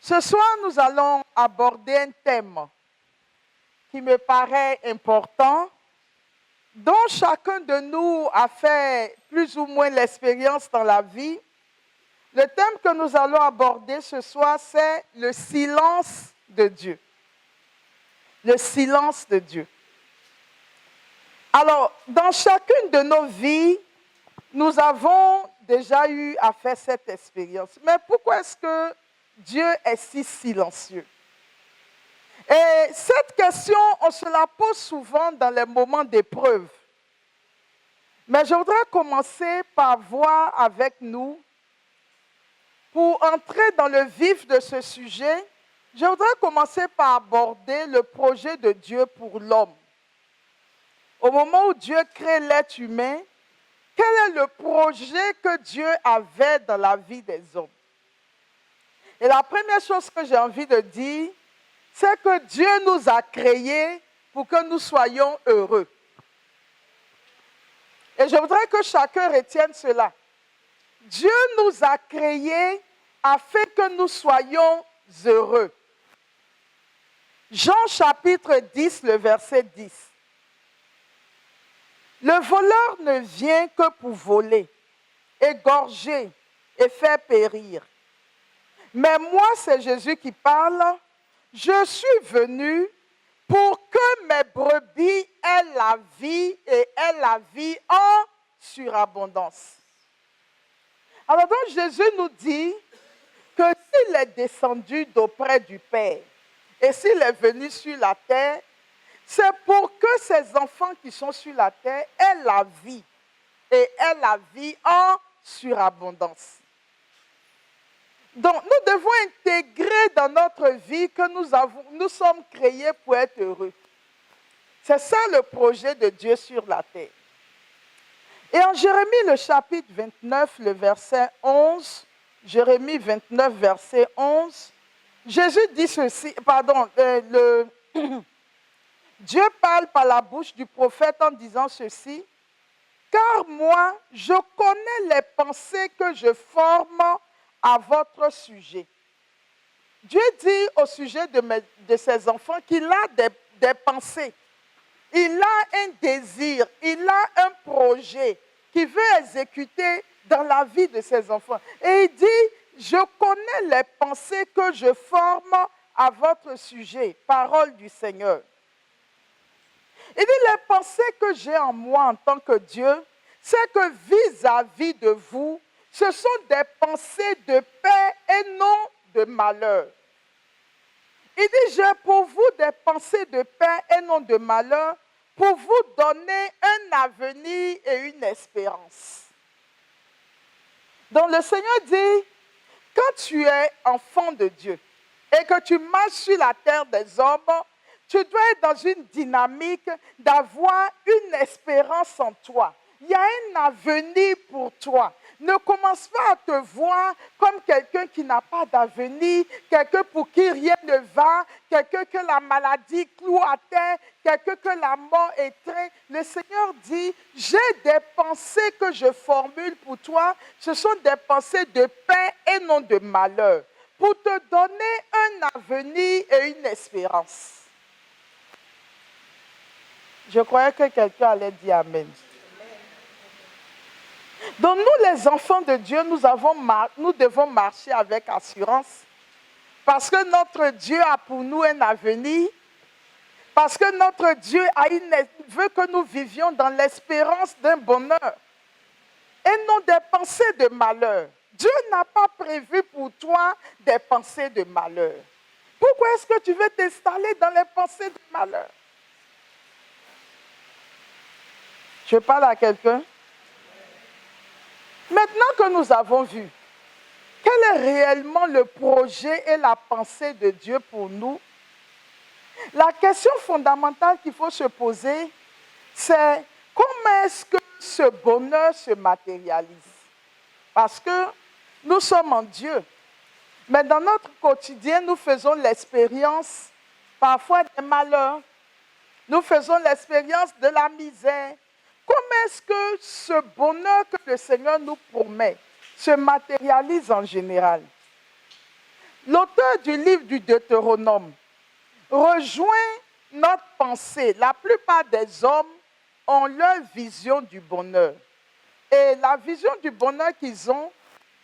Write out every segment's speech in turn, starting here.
Ce soir, nous allons aborder un thème qui me paraît important, dont chacun de nous a fait plus ou moins l'expérience dans la vie. Le thème que nous allons aborder ce soir, c'est le silence de Dieu. Le silence de Dieu. Alors, dans chacune de nos vies, nous avons déjà eu à faire cette expérience. Mais pourquoi est-ce que Dieu est si silencieux? Et cette question, on se la pose souvent dans les moments d'épreuve. Mais je voudrais commencer par voir avec nous, pour entrer dans le vif de ce sujet, je voudrais commencer par aborder le projet de Dieu pour l'homme. Au moment où Dieu crée l'être humain, quel est le projet que Dieu avait dans la vie des hommes? Et la première chose que j'ai envie de dire, c'est que Dieu nous a créés pour que nous soyons heureux. Et je voudrais que chacun retienne cela. Dieu nous a créés afin que nous soyons heureux. Jean chapitre 10, le verset 10. Le voleur ne vient que pour voler, égorger et faire périr. Mais moi, c'est Jésus qui parle. Je suis venu pour que mes brebis aient la vie et aient la vie en surabondance. Alors donc Jésus nous dit que s'il est descendu d'auprès du Père et s'il est venu sur la terre, c'est pour que ces enfants qui sont sur la terre aient la vie et aient la vie en surabondance. Donc, nous devons intégrer dans notre vie que nous sommes créés pour être heureux. C'est ça le projet de Dieu sur la terre. Et en Jérémie, le chapitre 29, le verset 11, Jérémie 29, verset 11, Jésus dit ceci, Dieu parle par la bouche du prophète en disant ceci, « Car moi, je connais les pensées que je forme à votre sujet. » Dieu dit au sujet de ses enfants qu'il a des pensées. Il a un désir, il a un projet qu'il veut exécuter dans la vie de ses enfants. Et il dit, je connais les pensées que je forme à votre sujet, parole du Seigneur. Il dit, les pensées que j'ai en moi en tant que Dieu, c'est que vis-à-vis de vous, ce sont des pensées de paix et non de malheur. Il dit, j'ai pour vous des pensées de paix et non de malheur, pour vous donner un avenir et une espérance. Donc le Seigneur dit, quand tu es enfant de Dieu et que tu marches sur la terre des hommes, tu dois être dans une dynamique d'avoir une espérance en toi. Il y a un avenir pour toi. Ne commence pas à te voir comme quelqu'un qui n'a pas d'avenir, quelqu'un pour qui rien ne va, quelqu'un que la maladie cloue à terre, quelqu'un que la mort étreint. Le Seigneur dit, j'ai des pensées que je formule pour toi. Ce sont des pensées de paix et non de malheur, pour te donner un avenir et une espérance. Je croyais que quelqu'un allait dire Amen. Donc nous, les enfants de Dieu, nous devons marcher avec assurance parce que notre Dieu a pour nous un avenir, parce que notre Dieu veut que nous vivions dans l'espérance d'un bonheur et non des pensées de malheur. Dieu n'a pas prévu pour toi des pensées de malheur. Pourquoi est-ce que tu veux t'installer dans les pensées de malheur? Je parle à quelqu'un. Maintenant que nous avons vu quel est réellement le projet et la pensée de Dieu pour nous, la question fondamentale qu'il faut se poser, c'est comment est-ce que ce bonheur se matérialise? Parce que nous sommes en Dieu, mais dans notre quotidien, nous faisons l'expérience parfois des malheurs, nous faisons l'expérience de la misère. Comment est-ce que ce bonheur que le Seigneur nous promet se matérialise en général? L'auteur du livre du Deutéronome rejoint notre pensée. La plupart des hommes ont leur vision du bonheur. Et la vision du bonheur qu'ils ont,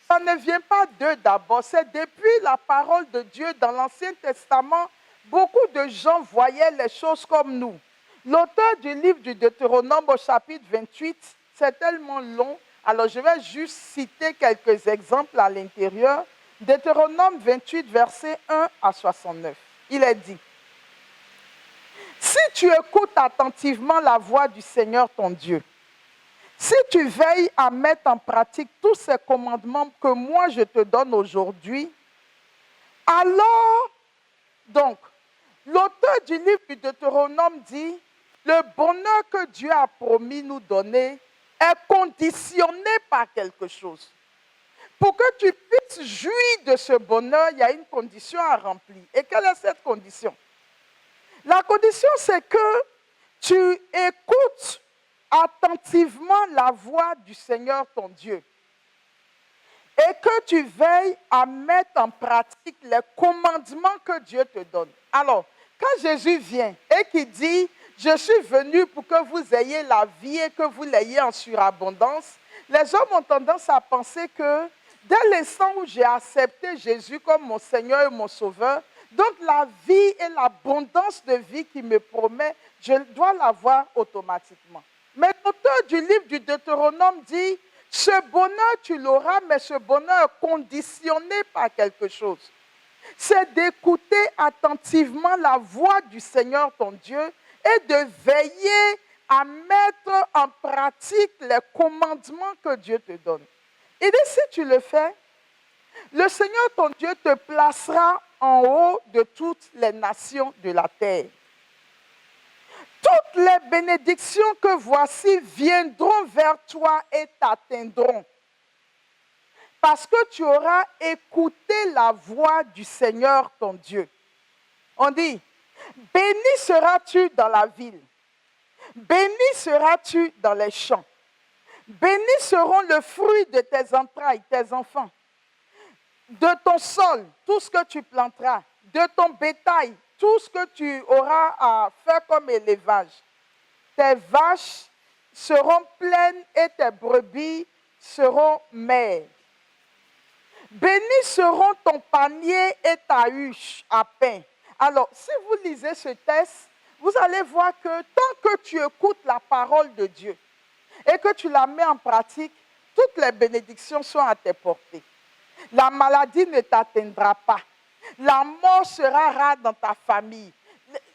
ça ne vient pas d'eux d'abord. C'est depuis la parole de Dieu dans l'Ancien Testament, beaucoup de gens voyaient les choses comme nous. L'auteur du livre du Deutéronome au chapitre 28, c'est tellement long. Alors je vais juste citer quelques exemples à l'intérieur. Deutéronome 28, versets 1 à 69. Il est dit: si tu écoutes attentivement la voix du Seigneur ton Dieu, si tu veilles à mettre en pratique tous ces commandements que moi je te donne aujourd'hui, alors, donc, l'auteur du livre du Deutéronome dit, le bonheur que Dieu a promis nous donner est conditionné par quelque chose. Pour que tu puisses jouir de ce bonheur, il y a une condition à remplir. Et quelle est cette condition? La condition, c'est que tu écoutes attentivement la voix du Seigneur ton Dieu et que tu veilles à mettre en pratique les commandements que Dieu te donne. Alors, quand Jésus vient et qu'il dit « Je suis venu pour que vous ayez la vie et que vous l'ayez en surabondance », les hommes ont tendance à penser que dès l'instant où j'ai accepté Jésus comme mon Seigneur et mon Sauveur, donc la vie et l'abondance de vie qu'il me promet, je dois l'avoir automatiquement. Mais l'auteur du livre du Deutéronome dit, ce bonheur tu l'auras, mais ce bonheur est conditionné par quelque chose. C'est d'écouter attentivement la voix du Seigneur ton Dieu et de veiller à mettre en pratique les commandements que Dieu te donne. Et si tu le fais, le Seigneur ton Dieu te placera en haut de toutes les nations de la terre. Toutes les bénédictions que voici viendront vers toi et t'atteindront. Parce que tu auras écouté la voix du Seigneur ton Dieu. On dit, béni seras-tu dans la ville. Béni seras-tu dans les champs. Bénis seront le fruit de tes entrailles, tes enfants. De ton sol, tout ce que tu planteras. De ton bétail, tout ce que tu auras à faire comme élevage. Tes vaches seront pleines et tes brebis seront maigres. Bénis seront ton panier et ta huche à pain. Alors, si vous lisez ce texte, vous allez voir que tant que tu écoutes la parole de Dieu et que tu la mets en pratique, toutes les bénédictions sont à tes portées. La maladie ne t'atteindra pas. La mort sera rare dans ta famille.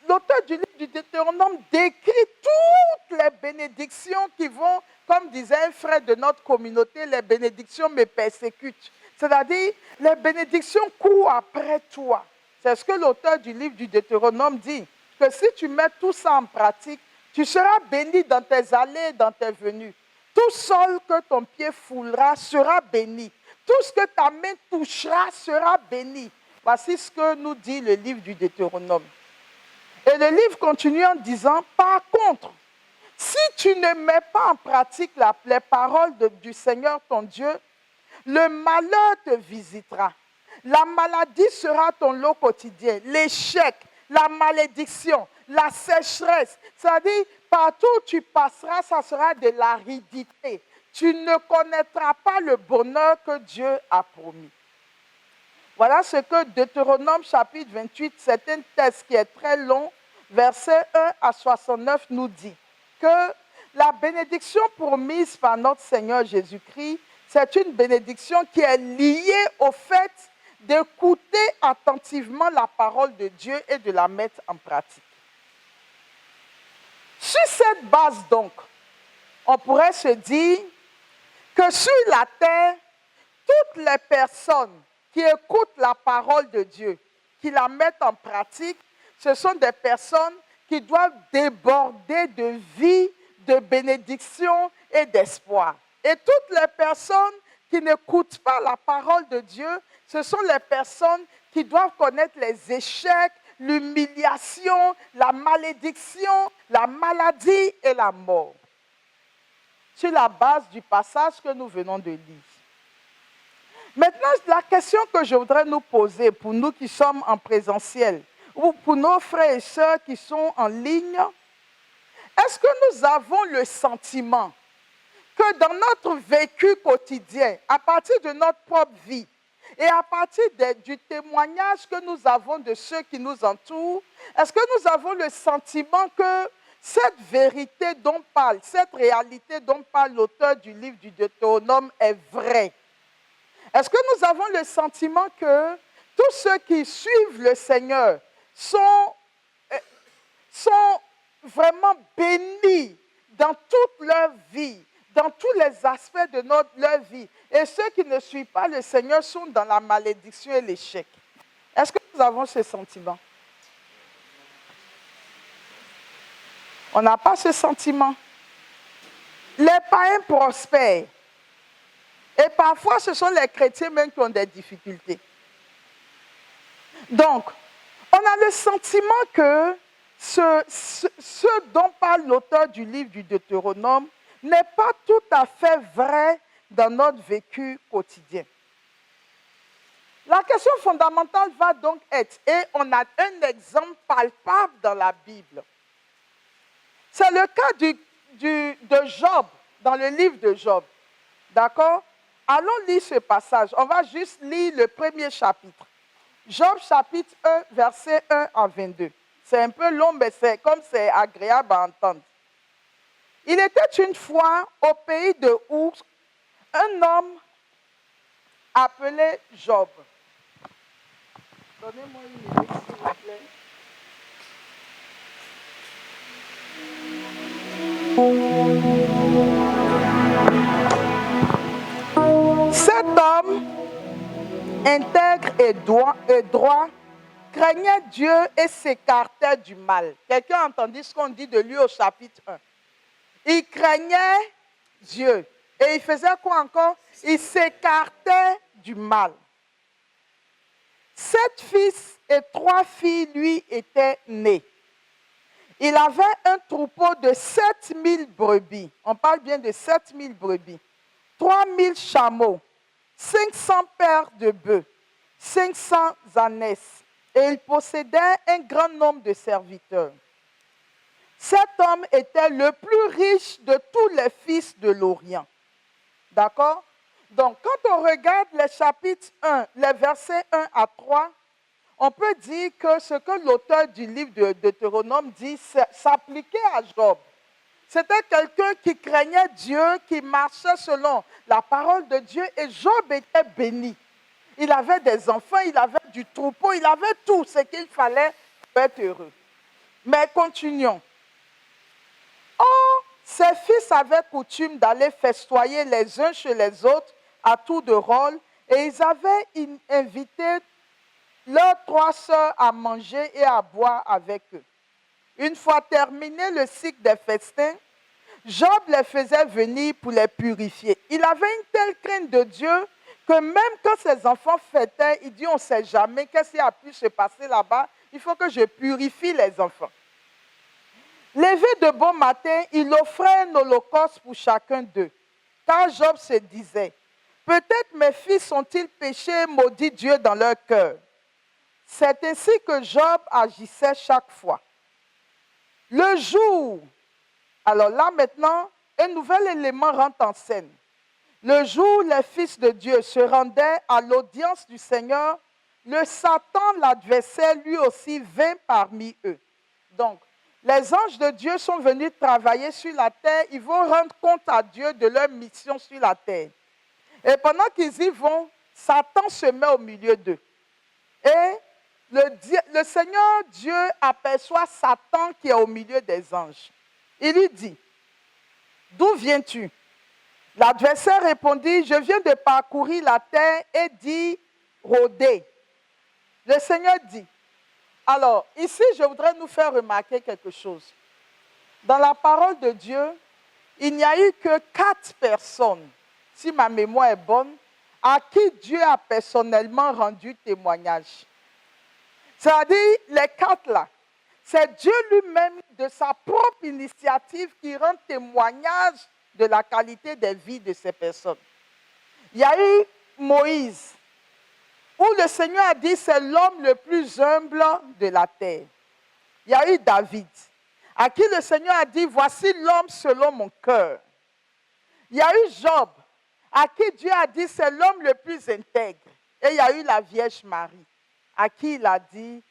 L'auteur du livre du Deutéronome décrit toutes les bénédictions qui vont, comme disait un frère de notre communauté, les bénédictions me persécutent. C'est-à-dire, les bénédictions courent après toi. C'est ce que l'auteur du livre du Deutéronome dit, que si tu mets tout ça en pratique, tu seras béni dans tes allées et dans tes venues. Tout sol que ton pied foulera sera béni. Tout ce que ta main touchera sera béni. Voici ce que nous dit le livre du Deutéronome. Et le livre continue en disant, par contre, si tu ne mets pas en pratique les paroles du Seigneur ton Dieu, le malheur te visitera. La maladie sera ton lot quotidien. L'échec, la malédiction, la sécheresse. C'est-à-dire, partout où tu passeras, ça sera de l'aridité. Tu ne connaîtras pas le bonheur que Dieu a promis. Voilà ce que Deutéronome chapitre 28, c'est un texte qui est très long, versets 1 à 69 nous dit que la bénédiction promise par notre Seigneur Jésus-Christ, c'est une bénédiction qui est liée au fait d'écouter attentivement la parole de Dieu et de la mettre en pratique. Sur cette base donc, on pourrait se dire que sur la terre, toutes les personnes qui écoutent la parole de Dieu, qui la mettent en pratique, ce sont des personnes qui doivent déborder de vie, de bénédiction et d'espoir. Et toutes les personnes qui n'écoutent pas la parole de Dieu, ce sont les personnes qui doivent connaître les échecs, l'humiliation, la malédiction, la maladie et la mort. Sur la base du passage que nous venons de lire. Maintenant, la question que je voudrais nous poser pour nous qui sommes en présentiel ou pour nos frères et sœurs qui sont en ligne, est-ce que nous avons le sentiment que dans notre vécu quotidien, à partir de notre propre vie et à partir du témoignage que nous avons de ceux qui nous entourent, est-ce que nous avons le sentiment que cette vérité dont parle, cette réalité dont parle l'auteur du livre du Deutéronome est vraie? Est-ce que nous avons le sentiment que tous ceux qui suivent le Seigneur sont vraiment bénis dans toute leur vie, dans tous les aspects de leur vie, et ceux qui ne suivent pas le Seigneur sont dans la malédiction et l'échec? Est-ce que nous avons ce sentiment? On n'a pas ce sentiment. Les païens prospèrent. Et parfois, ce sont les chrétiens même qui ont des difficultés. Donc, on a le sentiment que ce dont parle l'auteur du livre du Deutéronome n'est pas tout à fait vrai dans notre vécu quotidien. La question fondamentale va donc être, et on a un exemple palpable dans la Bible. C'est le cas de Job, dans le livre de Job. D'accord? Allons lire ce passage. On va juste lire le premier chapitre. Job chapitre 1, verset 1 à 22. C'est un peu long, mais c'est agréable à entendre. Il était une fois au pays de Our un homme appelé Job. Donnez-moi une minute, s'il vous plaît. Cet homme, intègre et droit, craignait Dieu et s'écartait du mal. Quelqu'un a entendu ce qu'on dit de lui au chapitre 1. Il craignait Dieu. Et il faisait quoi encore? Il s'écartait du mal. 7 fils et 3 filles lui étaient nés. Il avait un troupeau de 7000 brebis. On parle bien de 7000 brebis. 3000 chameaux. 500 paires de bœufs. 500 ânesses. Et il possédait un grand nombre de serviteurs. Cet homme était le plus riche de tous les fils de l'Orient. D'accord? Donc, quand on regarde les chapitres 1, les versets 1 à 3, on peut dire que ce que l'auteur du livre de Deutéronome dit s'appliquait à Job. C'était quelqu'un qui craignait Dieu, qui marchait selon la parole de Dieu, et Job était béni. Il avait des enfants, il avait du troupeau, il avait tout ce qu'il fallait pour être heureux. Mais continuons. Or, ses fils avaient coutume d'aller festoyer les uns chez les autres à tour de rôle, et ils avaient invité leurs 3 sœurs à manger et à boire avec eux. Une fois terminé le cycle des festins, Job les faisait venir pour les purifier. Il avait une telle crainte de Dieu que même quand ses enfants fêtaient, il dit, on ne sait jamais qu'est-ce qui a pu se passer là-bas, il faut que je purifie les enfants. Levé de bon matin, il offrait un holocauste pour chacun d'eux. Car Job se disait, peut-être mes fils ont-ils péché et maudit Dieu dans leur cœur. C'est ainsi que Job agissait chaque fois. Le jour, alors là maintenant, un nouvel élément rentre en scène. Le jour où les fils de Dieu se rendaient à l'audience du Seigneur, le Satan, l'adversaire, lui aussi vint parmi eux. Donc, les anges de Dieu sont venus travailler sur la terre, ils vont rendre compte à Dieu de leur mission sur la terre. Et pendant qu'ils y vont, Satan se met au milieu d'eux. Et le Seigneur Dieu aperçoit Satan qui est au milieu des anges. Il lui dit, d'où viens-tu? L'adversaire répondit, je viens de parcourir la terre et d'y rôder. Le Seigneur dit, alors ici je voudrais nous faire remarquer quelque chose. Dans la parole de Dieu, il n'y a eu que 4 personnes, si ma mémoire est bonne, à qui Dieu a personnellement rendu témoignage. C'est-à-dire, les 4 là, c'est Dieu lui-même de sa propre initiative qui rend témoignage de la qualité des vies de ces personnes. Il y a eu Moïse, où le Seigneur a dit c'est l'homme le plus humble de la terre. Il y a eu David, à qui le Seigneur a dit voici l'homme selon mon cœur. Il y a eu Job, à qui Dieu a dit c'est l'homme le plus intègre. Et il y a eu la Vierge Marie, à qui il a dit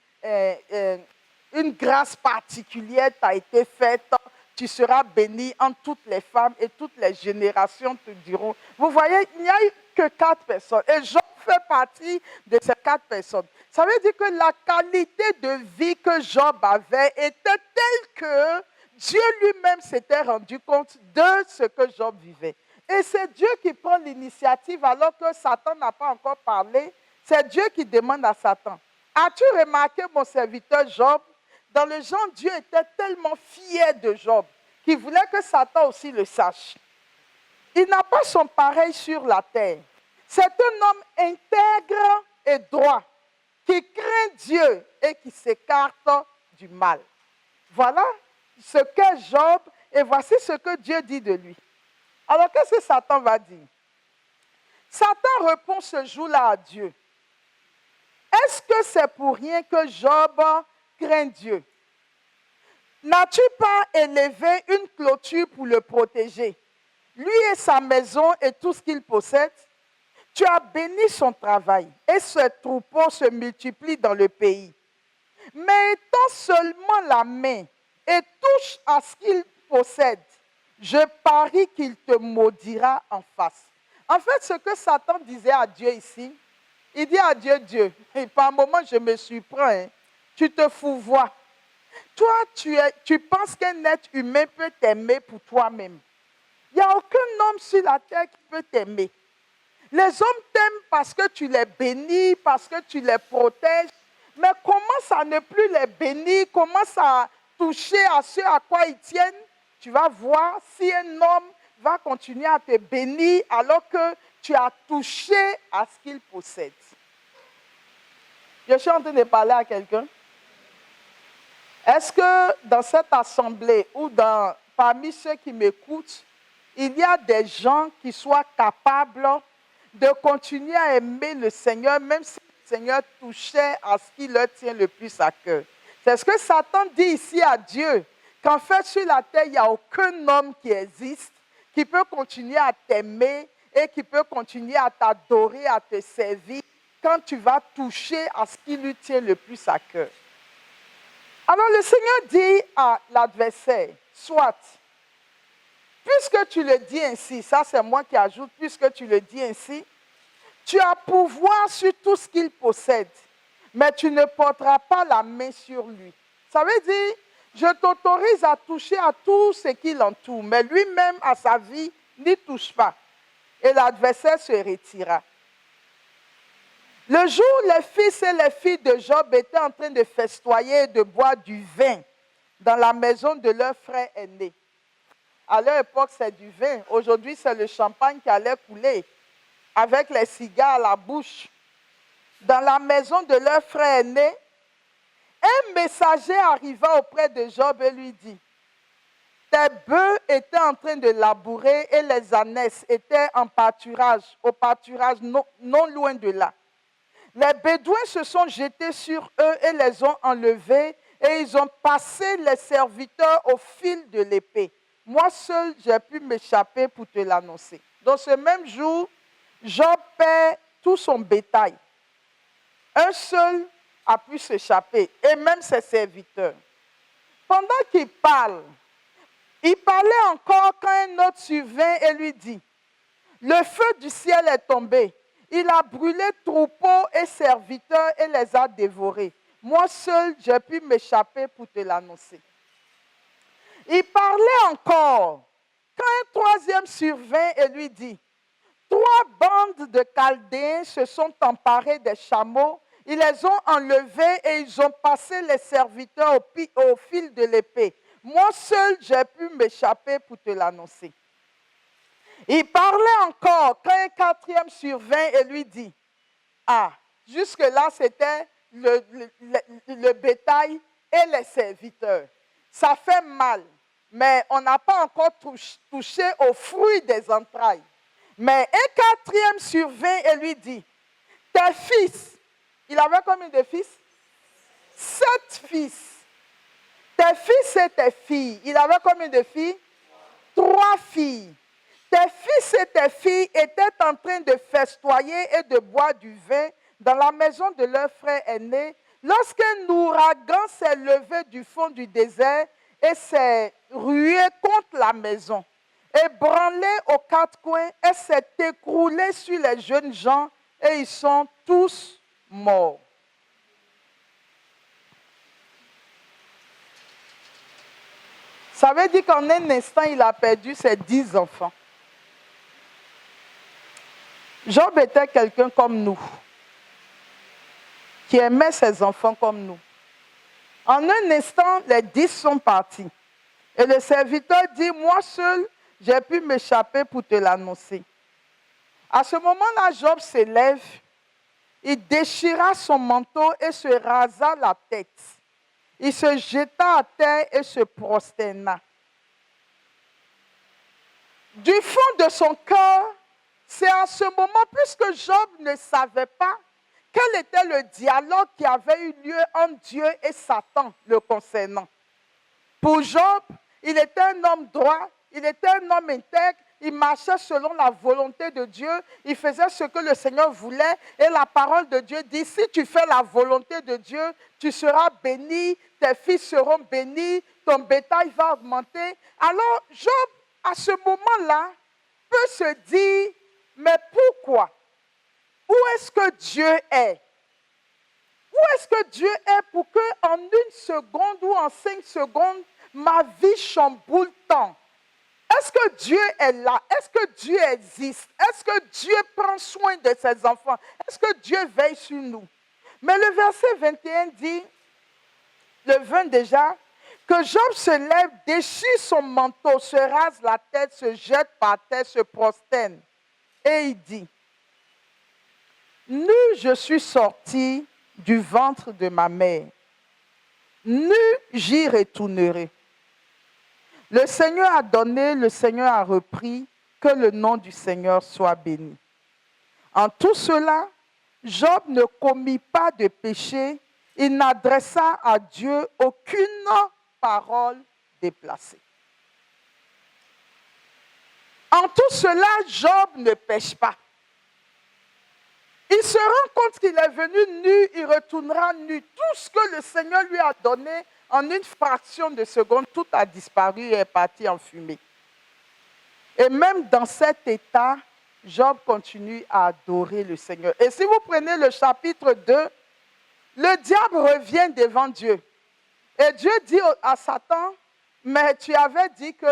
une grâce particulière t'a été faite, tu seras bénie entre toutes les femmes et toutes les générations te diront. Vous voyez, il n'y a eu que 4 personnes. Et Job fait partie de ces 4 personnes. Ça veut dire que la qualité de vie que Job avait était telle que Dieu lui-même s'était rendu compte de ce que Job vivait. Et c'est Dieu qui prend l'initiative alors que Satan n'a pas encore parlé. C'est Dieu qui demande à Satan. As-tu remarqué mon serviteur Job? Dans le genre, Dieu était tellement fier de Job qu'il voulait que Satan aussi le sache. Il n'a pas son pareil sur la terre. C'est un homme intègre et droit qui craint Dieu et qui s'écarte du mal. Voilà ce qu'est Job et voici ce que Dieu dit de lui. Alors qu'est-ce que Satan va dire? Satan répond ce jour-là à Dieu. Est-ce que c'est pour rien que Job craint Dieu? N'as-tu pas élevé une clôture pour le protéger, lui et sa maison et tout ce qu'il possède? Tu as béni son travail et ses troupeaux se multiplient dans le pays. Mais étends seulement la main et touche à ce qu'il possède, je parie qu'il te maudira en face. En fait, ce que Satan disait à Dieu ici, il dit à Dieu, Dieu, et par moment je me surprends, tu te fouvoies. Toi, tu penses qu'un être humain peut t'aimer pour toi-même. Il n'y a aucun homme sur la terre qui peut t'aimer. Les hommes t'aiment parce que tu les bénis, parce que tu les protèges. Mais commence à ne plus les bénir, commence à toucher à ce à quoi ils tiennent. Tu vas voir si un homme va continuer à te bénir alors que tu as touché à ce qu'il possède. Je suis en train de parler à quelqu'un. Est-ce que dans cette assemblée ou parmi ceux qui m'écoutent, il y a des gens qui soient capables de continuer à aimer le Seigneur, même si le Seigneur touchait à ce qui leur tient le plus à cœur? C'est ce que Satan dit ici à Dieu, qu'en fait sur la terre, il n'y a aucun homme qui existe, qui peut continuer à t'aimer et qui peut continuer à t'adorer, à te servir, quand tu vas toucher à ce qui lui tient le plus à cœur. Alors le Seigneur dit à l'adversaire, soit, puisque tu le dis ainsi, ça c'est moi qui ajoute, puisque tu le dis ainsi, tu as pouvoir sur tout ce qu'il possède, mais tu ne porteras pas la main sur lui. Ça veut dire, je t'autorise à toucher à tout ce qui l'entoure, mais lui-même à sa vie, n'y touche pas. Et l'adversaire se retira. Le jour où les fils et les filles de Job étaient en train de festoyer et de boire du vin dans la maison de leur frère aîné. À leur époque, c'est du vin. Aujourd'hui, c'est le champagne qui allait couler avec les cigares à la bouche. Dans la maison de leur frère aîné, un messager arriva auprès de Job et lui dit, « Tes bœufs étaient en train de labourer et les ânesses étaient en pâturage, au pâturage non loin de là. Les Bédouins se sont jetés sur eux et les ont enlevés et ils ont passé les serviteurs au fil de l'épée. Moi seul, j'ai pu m'échapper pour te l'annoncer. » Dans ce même jour, Job perd tout son bétail. Un seul a pu s'échapper, et même ses serviteurs. Pendant qu'il parle, il parlait encore quand un autre survint et lui dit, « Le feu du ciel est tombé. Il a brûlé troupeaux et serviteurs et les a dévorés. Moi seul, j'ai pu m'échapper pour te l'annoncer. » Il parlait encore quand un troisième survint et lui dit, « 3 bandes de Chaldéens se sont emparés des chameaux. Ils les ont enlevés et ils ont passé les serviteurs au fil de l'épée. Moi seul, j'ai pu m'échapper pour te l'annoncer. » Il parlait encore quand un quatrième survint et lui dit, « Ah, jusque-là, c'était le bétail et les serviteurs. Ça fait mal, mais on n'a pas encore touché aux fruits des entrailles. Mais un quatrième survint et lui dit, tes fils, il avait combien de fils? 7 fils. Tes fils et tes filles, il avait combien de filles? 3 filles. Tes fils et tes filles étaient en train de festoyer et de boire du vin dans la maison de leur frère aîné, lorsqu'un ouragan s'est levé du fond du désert et s'est rué contre la maison, ébranlé aux 4 coins et s'est écroulé sur les jeunes gens et ils sont tous morts. Ça veut dire qu'en un instant, il a perdu ses 10 enfants. Job était quelqu'un comme nous, qui aimait ses enfants comme nous. En un instant, les 10 sont partis. Et le serviteur dit, moi seul, j'ai pu m'échapper pour te l'annoncer. À ce moment-là, Job s'élève, il déchira son manteau et se rasa la tête. Il se jeta à terre et se prosterna. Du fond de son cœur, c'est à ce moment, puisque Job ne savait pas quel était le dialogue qui avait eu lieu entre Dieu et Satan le concernant. Pour Job, il était un homme droit, il était un homme intègre, il marchait selon la volonté de Dieu, il faisait ce que le Seigneur voulait et la parole de Dieu dit, si tu fais la volonté de Dieu, tu seras béni, tes fils seront bénis, ton bétail va augmenter. Alors Job, à ce moment-là, peut se dire, mais pourquoi? Où est-ce que Dieu est? Où est-ce que Dieu est pour qu'en 1 seconde ou en 5 secondes, ma vie chamboule tant? Est-ce que Dieu est là? Est-ce que Dieu existe? Est-ce que Dieu prend soin de ses enfants? Est-ce que Dieu veille sur nous? Mais le verset 21 dit, le 20 déjà, que Job se lève, déchire son manteau, se rase la tête, se jette par terre, se prosterne. Et il dit, nu je suis sorti du ventre de ma mère, nu j'y retournerai. Le Seigneur a donné, le Seigneur a repris, que le nom du Seigneur soit béni. En tout cela, Job ne commit pas de péché, il n'adressa à Dieu aucune parole déplacée. En tout cela, Job ne pêche pas. Il se rend compte qu'il est venu nu, il retournera nu. Tout ce que le Seigneur lui a donné, en une fraction de seconde, tout a disparu et est parti en fumée. Et même dans cet état, Job continue à adorer le Seigneur. Et si vous prenez le chapitre 2, le diable revient devant Dieu. Et Dieu dit à Satan, mais tu avais dit que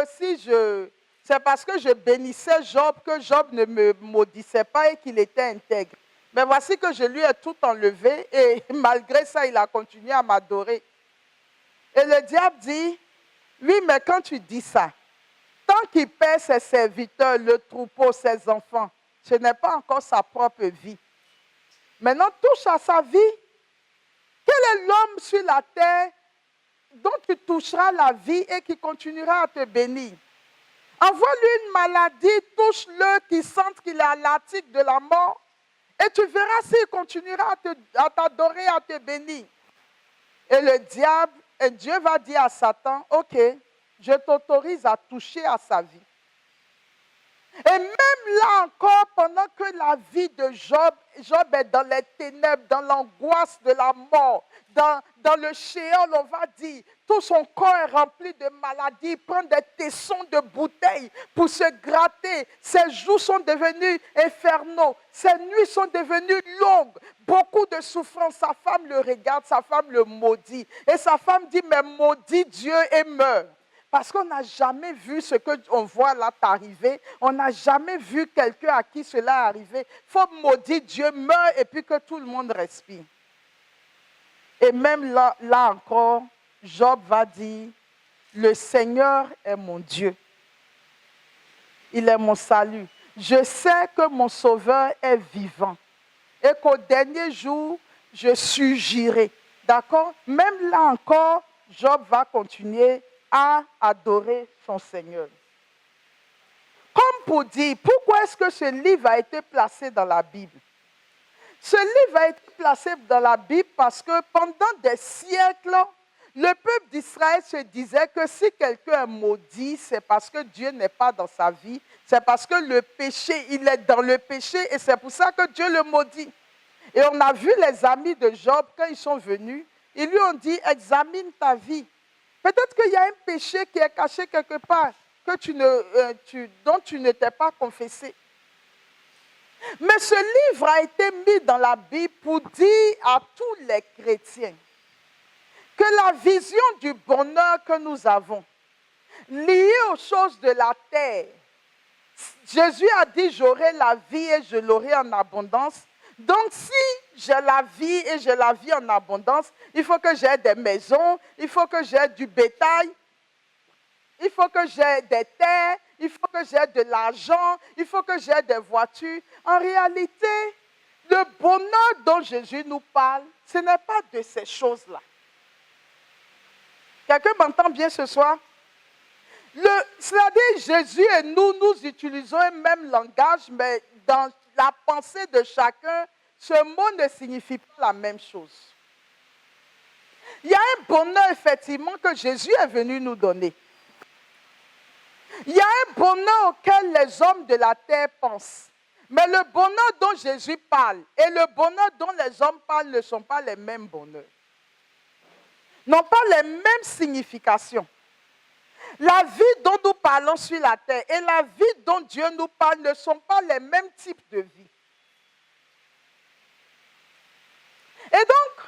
c'est parce que je bénissais Job que Job ne me maudissait pas et qu'il était intègre. Mais voici que je lui ai tout enlevé et malgré ça, il a continué à m'adorer. Et le diable dit, oui, mais quand tu dis ça, tant qu'il perd ses serviteurs, le troupeau, ses enfants, ce n'est pas encore sa propre vie. Maintenant, touche à sa vie. Quel est l'homme sur la terre dont tu toucheras la vie et qui continuera à te bénir? Envoie-lui une maladie, touche-le, qui sente qu'il est à l'article de la mort. Et tu verras s'il continuera à t'adorer, à te bénir. Et le diable, et Dieu va dire à Satan, ok, je t'autorise à toucher à sa vie. Et même là encore, pendant que la vie de Job est dans les ténèbres, dans l'angoisse de la mort, dans le shéol, on va dire, tout son corps est rempli de maladies, il prend des tessons de bouteilles pour se gratter, ses joues sont devenues infernaux, ses nuits sont devenues longues, beaucoup de souffrance, sa femme le regarde, sa femme le maudit, et sa femme dit, mais maudit Dieu et meurt. Parce qu'on n'a jamais vu ce qu'on voit là t'arriver. On n'a jamais vu quelqu'un à qui cela est arrivé. Il faut maudire Dieu, meurt et puis que tout le monde respire. Et même là encore, Job va dire, le Seigneur est mon Dieu. Il est mon salut. Je sais que mon Sauveur est vivant. Et qu'au dernier jour, je surgirai. D'accord? Même là encore, Job va continuer à adorer son Seigneur. Comme pour dire pourquoi est-ce que ce livre a été placé dans la Bible. Ce livre a été placé dans la Bible parce que pendant des siècles, le peuple d'Israël se disait que si quelqu'un est maudit, c'est parce que Dieu n'est pas dans sa vie, c'est parce que le péché, il est dans le péché et c'est pour ça que Dieu le maudit. Et on a vu les amis de Job, quand ils sont venus, ils lui ont dit, examine ta vie. Peut-être qu'il y a un péché qui est caché quelque part, dont tu ne t'es pas confessé. Mais ce livre a été mis dans la Bible pour dire à tous les chrétiens que la vision du bonheur que nous avons, liée aux choses de la terre, Jésus a dit, j'aurai la vie et je l'aurai en abondance. Donc, si j'ai la vie et j'ai la vie en abondance, il faut que j'ai des maisons, il faut que j'ai du bétail, il faut que j'ai des terres, il faut que j'ai de l'argent, il faut que j'ai des voitures. En réalité, le bonheur dont Jésus nous parle, ce n'est pas de ces choses-là. Quelqu'un m'entend bien ce soir? C'est-à-dire, Jésus et nous utilisons un même langage, mais dans la pensée de chacun, ce mot ne signifie pas la même chose. Il y a un bonheur, effectivement, que Jésus est venu nous donner. Il y a un bonheur auquel les hommes de la terre pensent. Mais le bonheur dont Jésus parle et le bonheur dont les hommes parlent ne sont pas les mêmes bonheurs. N'ont pas les mêmes significations. La vie dont nous parlons sur la terre et la vie dont Dieu nous parle ne sont pas les mêmes types de vie. Et donc,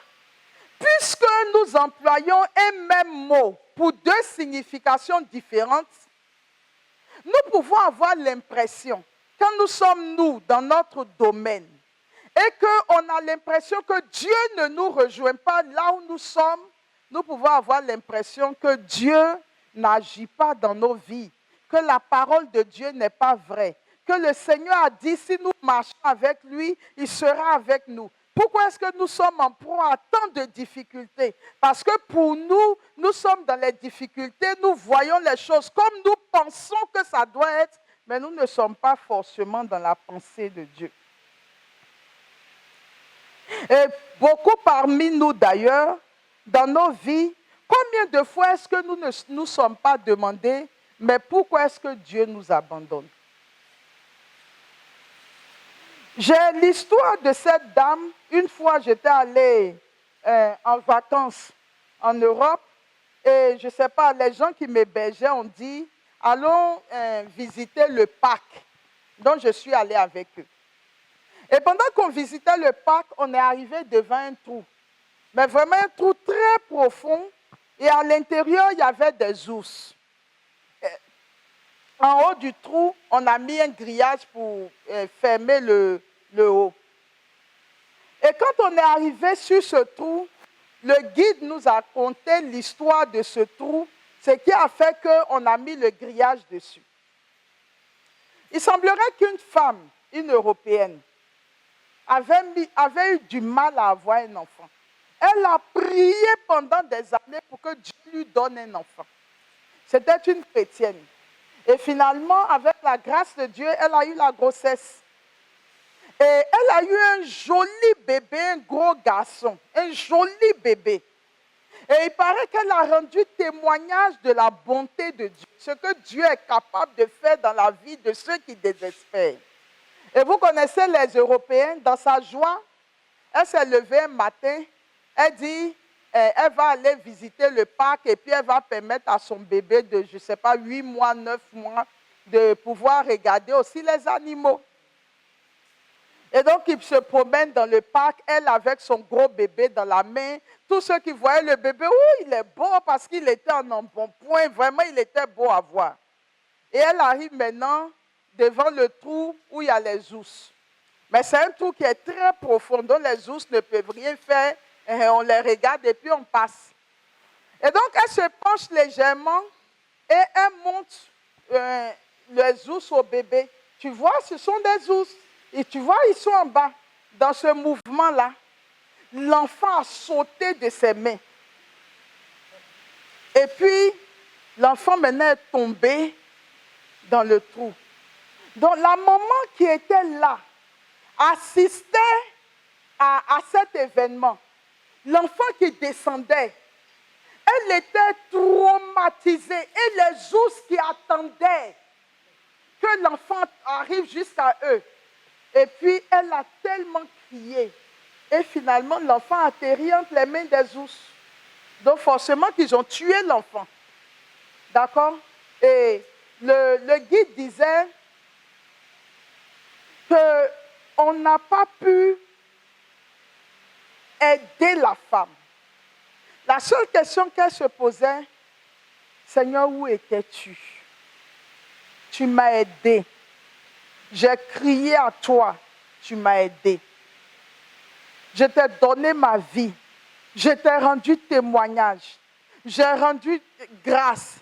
puisque nous employons un même mot pour deux significations différentes, nous pouvons avoir l'impression, quand nous sommes nous dans notre domaine, et qu'on a l'impression que Dieu ne nous rejoint pas là où nous sommes, nous pouvons avoir l'impression que Dieu n'agit pas dans nos vies, que la parole de Dieu n'est pas vraie, que le Seigneur a dit, si nous marchons avec lui, il sera avec nous. Pourquoi est-ce que nous sommes en proie à tant de difficultés? Parce que pour nous, nous sommes dans les difficultés, nous voyons les choses comme nous pensons que ça doit être, mais nous ne sommes pas forcément dans la pensée de Dieu. Et beaucoup parmi nous d'ailleurs, dans nos vies, combien de fois est-ce que nous ne nous sommes pas demandé, mais pourquoi est-ce que Dieu nous abandonne? J'ai l'histoire de cette dame. Une fois, j'étais allée en vacances en Europe et je ne sais pas, les gens qui m'hébergeaient ont dit, allons visiter le parc. Donc, je suis allée avec eux. Et pendant qu'on visitait le parc, on est arrivé devant un trou. Mais vraiment un trou très profond. Et à l'intérieur, il y avait des ours. En haut du trou, on a mis un grillage pour fermer le haut. Et quand on est arrivé sur ce trou, le guide nous a conté l'histoire de ce trou, ce qui a fait qu'on a mis le grillage dessus. Il semblerait qu'une femme, une Européenne, avait eu du mal à avoir un enfant. Elle a prié pendant des années pour que Dieu lui donne un enfant. C'était une chrétienne. Et finalement, avec la grâce de Dieu, elle a eu la grossesse. Et elle a eu un joli bébé, un gros garçon, un joli bébé. Et il paraît qu'elle a rendu témoignage de la bonté de Dieu, ce que Dieu est capable de faire dans la vie de ceux qui désespèrent. Et vous connaissez les Européens, dans sa joie, elle s'est levée un matin, elle dit, elle va aller visiter le parc et puis elle va permettre à son bébé de, je ne sais pas, 8 mois, 9 mois, de pouvoir regarder aussi les animaux. Et donc, il se promène dans le parc, elle avec son gros bébé dans la main. Tous ceux qui voyaient le bébé, il est beau parce qu'il était en un bon point. Vraiment, il était beau à voir. Et elle arrive maintenant devant le trou où il y a les ours. Mais c'est un trou qui est très profond, dont les ours ne peuvent rien faire. Et on les regarde et puis on passe. Et donc, elle se penche légèrement et elle monte les ours au bébé. Tu vois, ce sont des ours. Et tu vois, ils sont en bas. Dans ce mouvement-là, l'enfant a sauté de ses mains. Et puis, l'enfant maintenant est tombé dans le trou. Donc la maman qui était là assistait à cet événement. L'enfant qui descendait, elle était traumatisée. Et les ours qui attendaient que l'enfant arrive jusqu'à eux. Et puis, elle a tellement crié. Et finalement, l'enfant atterrit entre les mains des ours. Donc, forcément qu'ils ont tué l'enfant. D'accord? Et le guide disait qu'on n'a pas pu aider la femme. La seule question qu'elle se posait, Seigneur, où étais-tu? Tu m'as aidé. J'ai crié à toi, tu m'as aidé. Je t'ai donné ma vie. Je t'ai rendu témoignage. J'ai rendu grâce.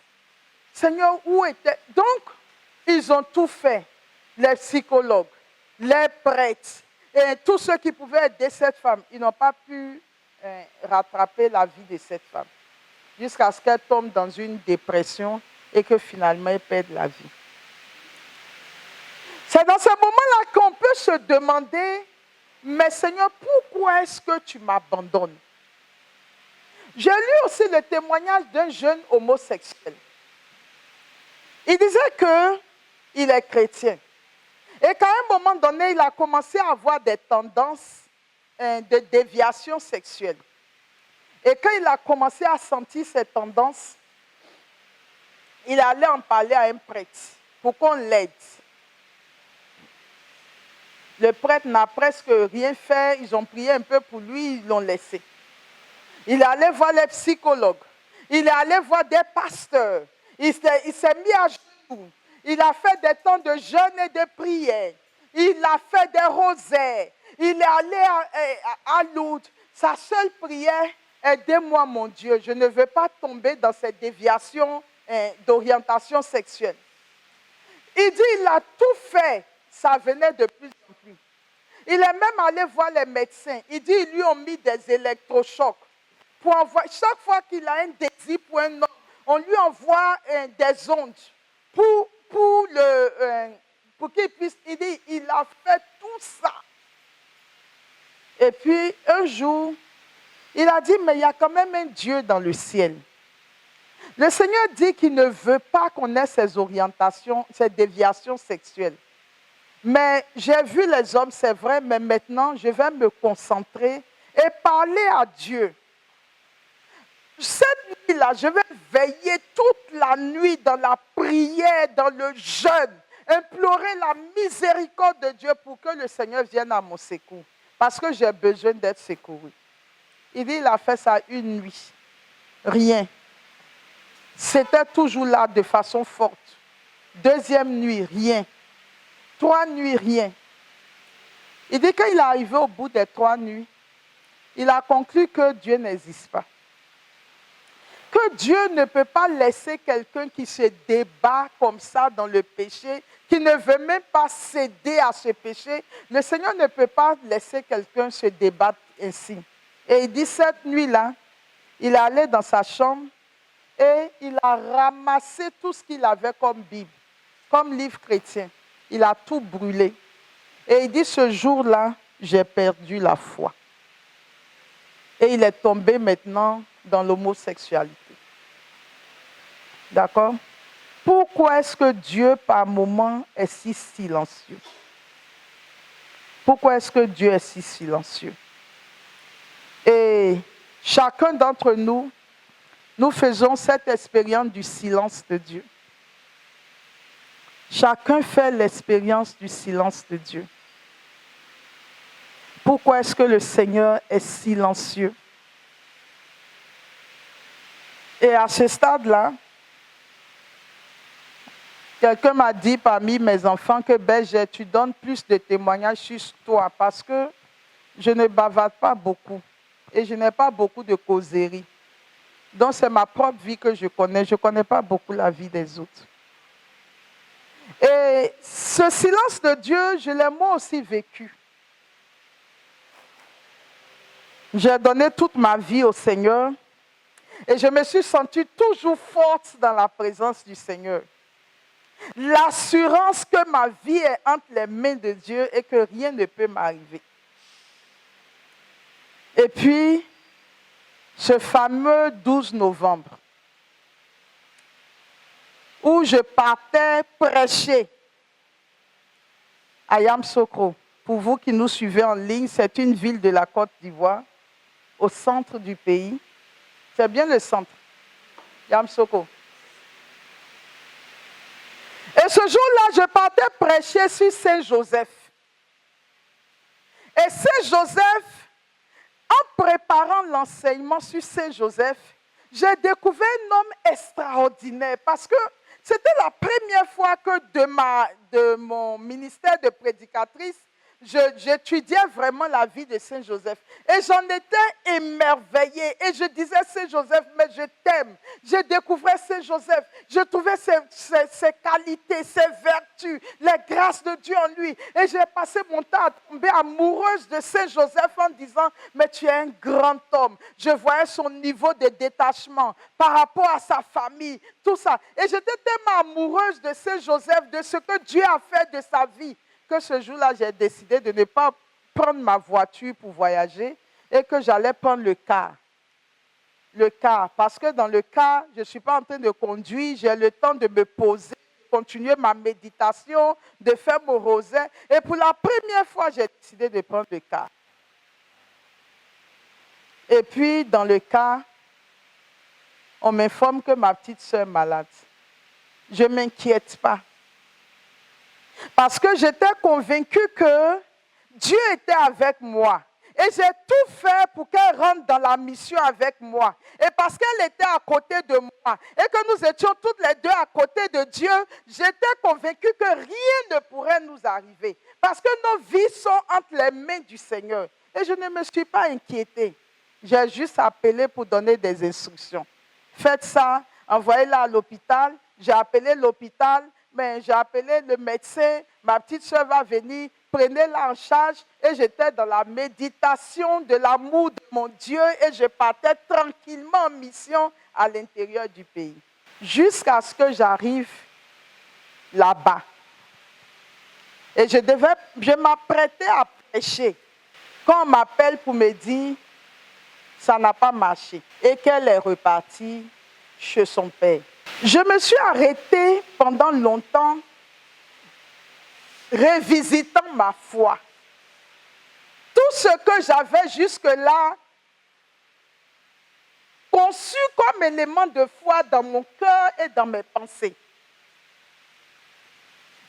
Seigneur, où était... Donc, ils ont tout fait. Les psychologues, les prêtres, et tous ceux qui pouvaient aider cette femme, ils n'ont pas pu rattraper la vie de cette femme. Jusqu'à ce qu'elle tombe dans une dépression et que finalement elle perde la vie. C'est dans ce moment-là qu'on peut se demander, mais Seigneur, pourquoi est-ce que tu m'abandonnes? J'ai lu aussi le témoignage d'un jeune homosexuel. Il disait qu'il est chrétien. Et qu'à un moment donné, il a commencé à avoir des tendances de déviation sexuelle. Et quand il a commencé à sentir ces tendances, il allait en parler à un prêtre pour qu'on l'aide. Le prêtre n'a presque rien fait, ils ont prié un peu pour lui, ils l'ont laissé. Il est allé voir les psychologues, il est allé voir des pasteurs, il s'est mis à genoux, il a fait des temps de jeûne et de prière, il a fait des rosaires, il est allé à Lourdes. Sa seule prière, aidez-moi mon Dieu, je ne veux pas tomber dans cette déviation d'orientation sexuelle. Il dit, il a tout fait, ça venait de plus en plus. Il est même allé voir les médecins. Il dit, ils lui ont mis des électrochocs. Chaque fois qu'il a un désir pour un homme, on lui envoie des ondes pour qu'il puisse. Il dit, il a fait tout ça. Et puis, un jour, il a dit, mais il y a quand même un Dieu dans le ciel. Le Seigneur dit qu'il ne veut pas qu'on ait ces orientations, ces déviations sexuelles. Mais j'ai vu les hommes, c'est vrai, mais maintenant, je vais me concentrer et parler à Dieu. Cette nuit-là, je vais veiller toute la nuit dans la prière, dans le jeûne, implorer la miséricorde de Dieu pour que le Seigneur vienne à mon secours. Parce que j'ai besoin d'être secouru. Il dit, il a fait ça une nuit. Rien. C'était toujours là de façon forte. Deuxième nuit, rien. 3 nuits, rien. Il dit qu'il est arrivé au bout des 3 nuits, il a conclu que Dieu n'existe pas. Que Dieu ne peut pas laisser quelqu'un qui se débat comme ça dans le péché, qui ne veut même pas céder à ce péché. Le Seigneur ne peut pas laisser quelqu'un se débattre ainsi. Et il dit, cette nuit-là, il est allé dans sa chambre et il a ramassé tout ce qu'il avait comme Bible, comme livre chrétien. Il a tout brûlé. Et il dit, ce jour-là, j'ai perdu la foi. Et il est tombé maintenant dans l'homosexualité. D'accord? Pourquoi est-ce que Dieu, par moments, est si silencieux? Pourquoi est-ce que Dieu est si silencieux? Et chacun d'entre nous, nous faisons cette expérience du silence de Dieu. Chacun fait l'expérience du silence de Dieu. Pourquoi est-ce que le Seigneur est silencieux? Et à ce stade-là, quelqu'un m'a dit parmi mes enfants que tu donnes plus de témoignages sur toi parce que je ne bavarde pas beaucoup et je n'ai pas beaucoup de causeries. Donc c'est ma propre vie que je connais. Je ne connais pas beaucoup la vie des autres. Et ce silence de Dieu, je l'ai moi aussi vécu. J'ai donné toute ma vie au Seigneur et je me suis sentie toujours forte dans la présence du Seigneur. l'assurance que ma vie est entre les mains de Dieu et que rien ne peut m'arriver. Et puis, ce fameux 12 novembre, où je partais prêcher à Yamoussoukro. Pour vous qui nous suivez en ligne, c'est une ville de la Côte d'Ivoire, au centre du pays. C'est bien le centre, Yamoussoukro. Et ce jour-là, je partais prêcher sur Saint-Joseph. Et Saint-Joseph, en préparant l'enseignement sur Saint-Joseph, j'ai découvert un homme extraordinaire parce que c'était la première fois que de mon ministère de prédicatrice, j'étudiais vraiment la vie de Saint-Joseph. Et j'en étais émerveillée. Et je disais, Saint-Joseph, mais je t'aime. Je découvrais Saint-Joseph. Je trouvais ses qualités, ses vertus, les grâces de Dieu en lui. Et j'ai passé mon temps à tomber amoureuse de Saint-Joseph en disant, mais tu es un grand homme. Je voyais son niveau de détachement par rapport à sa famille, tout ça. Et j'étais tellement amoureuse de Saint-Joseph, de ce que Dieu a fait de sa vie, que ce jour-là, j'ai décidé de ne pas prendre ma voiture pour voyager et que j'allais prendre le car. Le car, parce que dans le car, je ne suis pas en train de conduire, j'ai le temps de me poser, de continuer ma méditation, de faire mon rosaire. Et pour la première fois, j'ai décidé de prendre le car. Et puis, dans le car, on m'informe que ma petite soeur est malade. Je ne m'inquiète pas. Parce que j'étais convaincue que Dieu était avec moi. Et j'ai tout fait pour qu'elle rentre dans la mission avec moi. Et parce qu'elle était à côté de moi et que nous étions toutes les deux à côté de Dieu, j'étais convaincue que rien ne pourrait nous arriver. Parce que nos vies sont entre les mains du Seigneur. Et je ne me suis pas inquiétée. J'ai juste appelé pour donner des instructions. Faites ça, envoyez-la à l'hôpital. J'ai appelé l'hôpital. Mais j'ai appelé le médecin, ma petite soeur va venir, prenez-la en charge. Et j'étais dans la méditation de l'amour de mon Dieu et je partais tranquillement en mission à l'intérieur du pays. Jusqu'à ce que j'arrive là-bas. Et je m'apprêtais à prêcher. Quand on m'appelle pour me dire, ça n'a pas marché. Et qu'elle est repartie chez son père. Je me suis arrêtée pendant longtemps, revisitant ma foi. Tout ce que j'avais jusque-là conçu comme élément de foi dans mon cœur et dans mes pensées.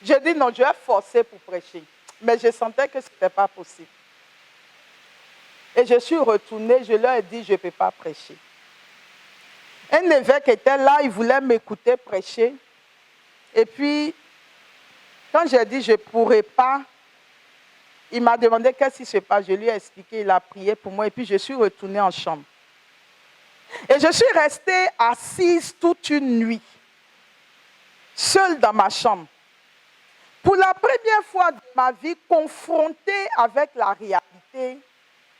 J'ai dit non, je vais forcer pour prêcher. Mais je sentais que ce n'était pas possible. Et je suis retournée, je leur ai dit, je ne peux pas prêcher. Un évêque était là, il voulait m'écouter prêcher. Et puis, quand j'ai dit je ne pourrais pas, il m'a demandé qu'est-ce qui se passe. Je lui ai expliqué, il a prié pour moi et puis je suis retournée en chambre. Et je suis restée assise toute une nuit, seule dans ma chambre. Pour la première fois de ma vie, confrontée avec la réalité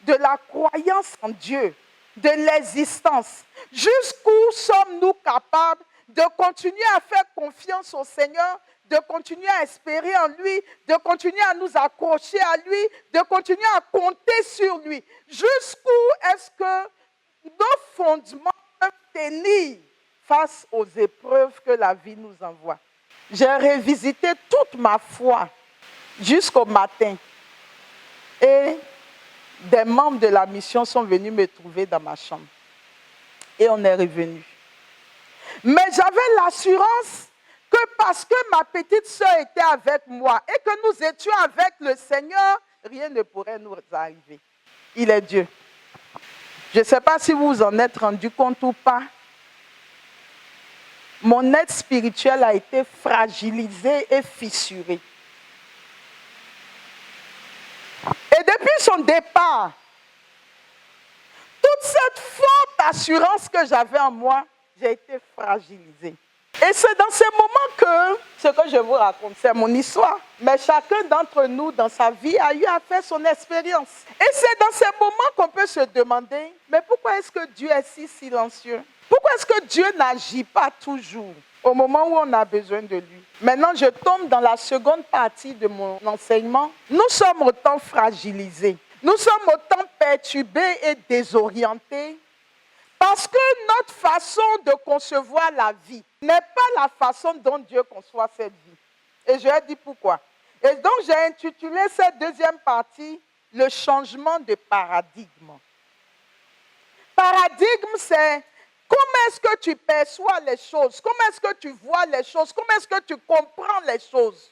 de la croyance en Dieu, de l'existence. Jusqu'où sommes-nous capables de continuer à faire confiance au Seigneur, de continuer à espérer en lui, de continuer à nous accrocher à lui, de continuer à compter sur lui. Jusqu'où est-ce que nos fondements peuvent tenir face aux épreuves que la vie nous envoie? J'ai revisité toute ma foi jusqu'au matin. Et des membres de la mission sont venus me trouver dans ma chambre. Et on est revenu. Mais j'avais l'assurance que parce que ma petite soeur était avec moi et que nous étions avec le Seigneur, rien ne pourrait nous arriver. Il est Dieu. Je ne sais pas si vous vous en êtes rendu compte ou pas. Mon être spirituel a été fragilisé et fissuré. Et depuis son départ, toute cette forte assurance que j'avais en moi, j'ai été fragilisée. Et c'est dans ces moments que, ce que je vous raconte, c'est mon histoire. Mais chacun d'entre nous, dans sa vie, a eu à faire son expérience. Et c'est dans ces moments qu'on peut se demander, mais pourquoi est-ce que Dieu est si silencieux? Pourquoi est-ce que Dieu n'agit pas toujours? au moment où on a besoin de lui. Maintenant, je tombe dans la seconde partie de mon enseignement. Nous sommes autant fragilisés, nous sommes autant perturbés et désorientés parce que notre façon de concevoir la vie n'est pas la façon dont Dieu conçoit cette vie. Et je vais dire pourquoi. Et donc, j'ai intitulé cette deuxième partie « Le changement de paradigme ». Paradigme, c'est comment est-ce que tu perçois les choses, comment est-ce que tu vois les choses, comment est-ce que tu comprends les choses.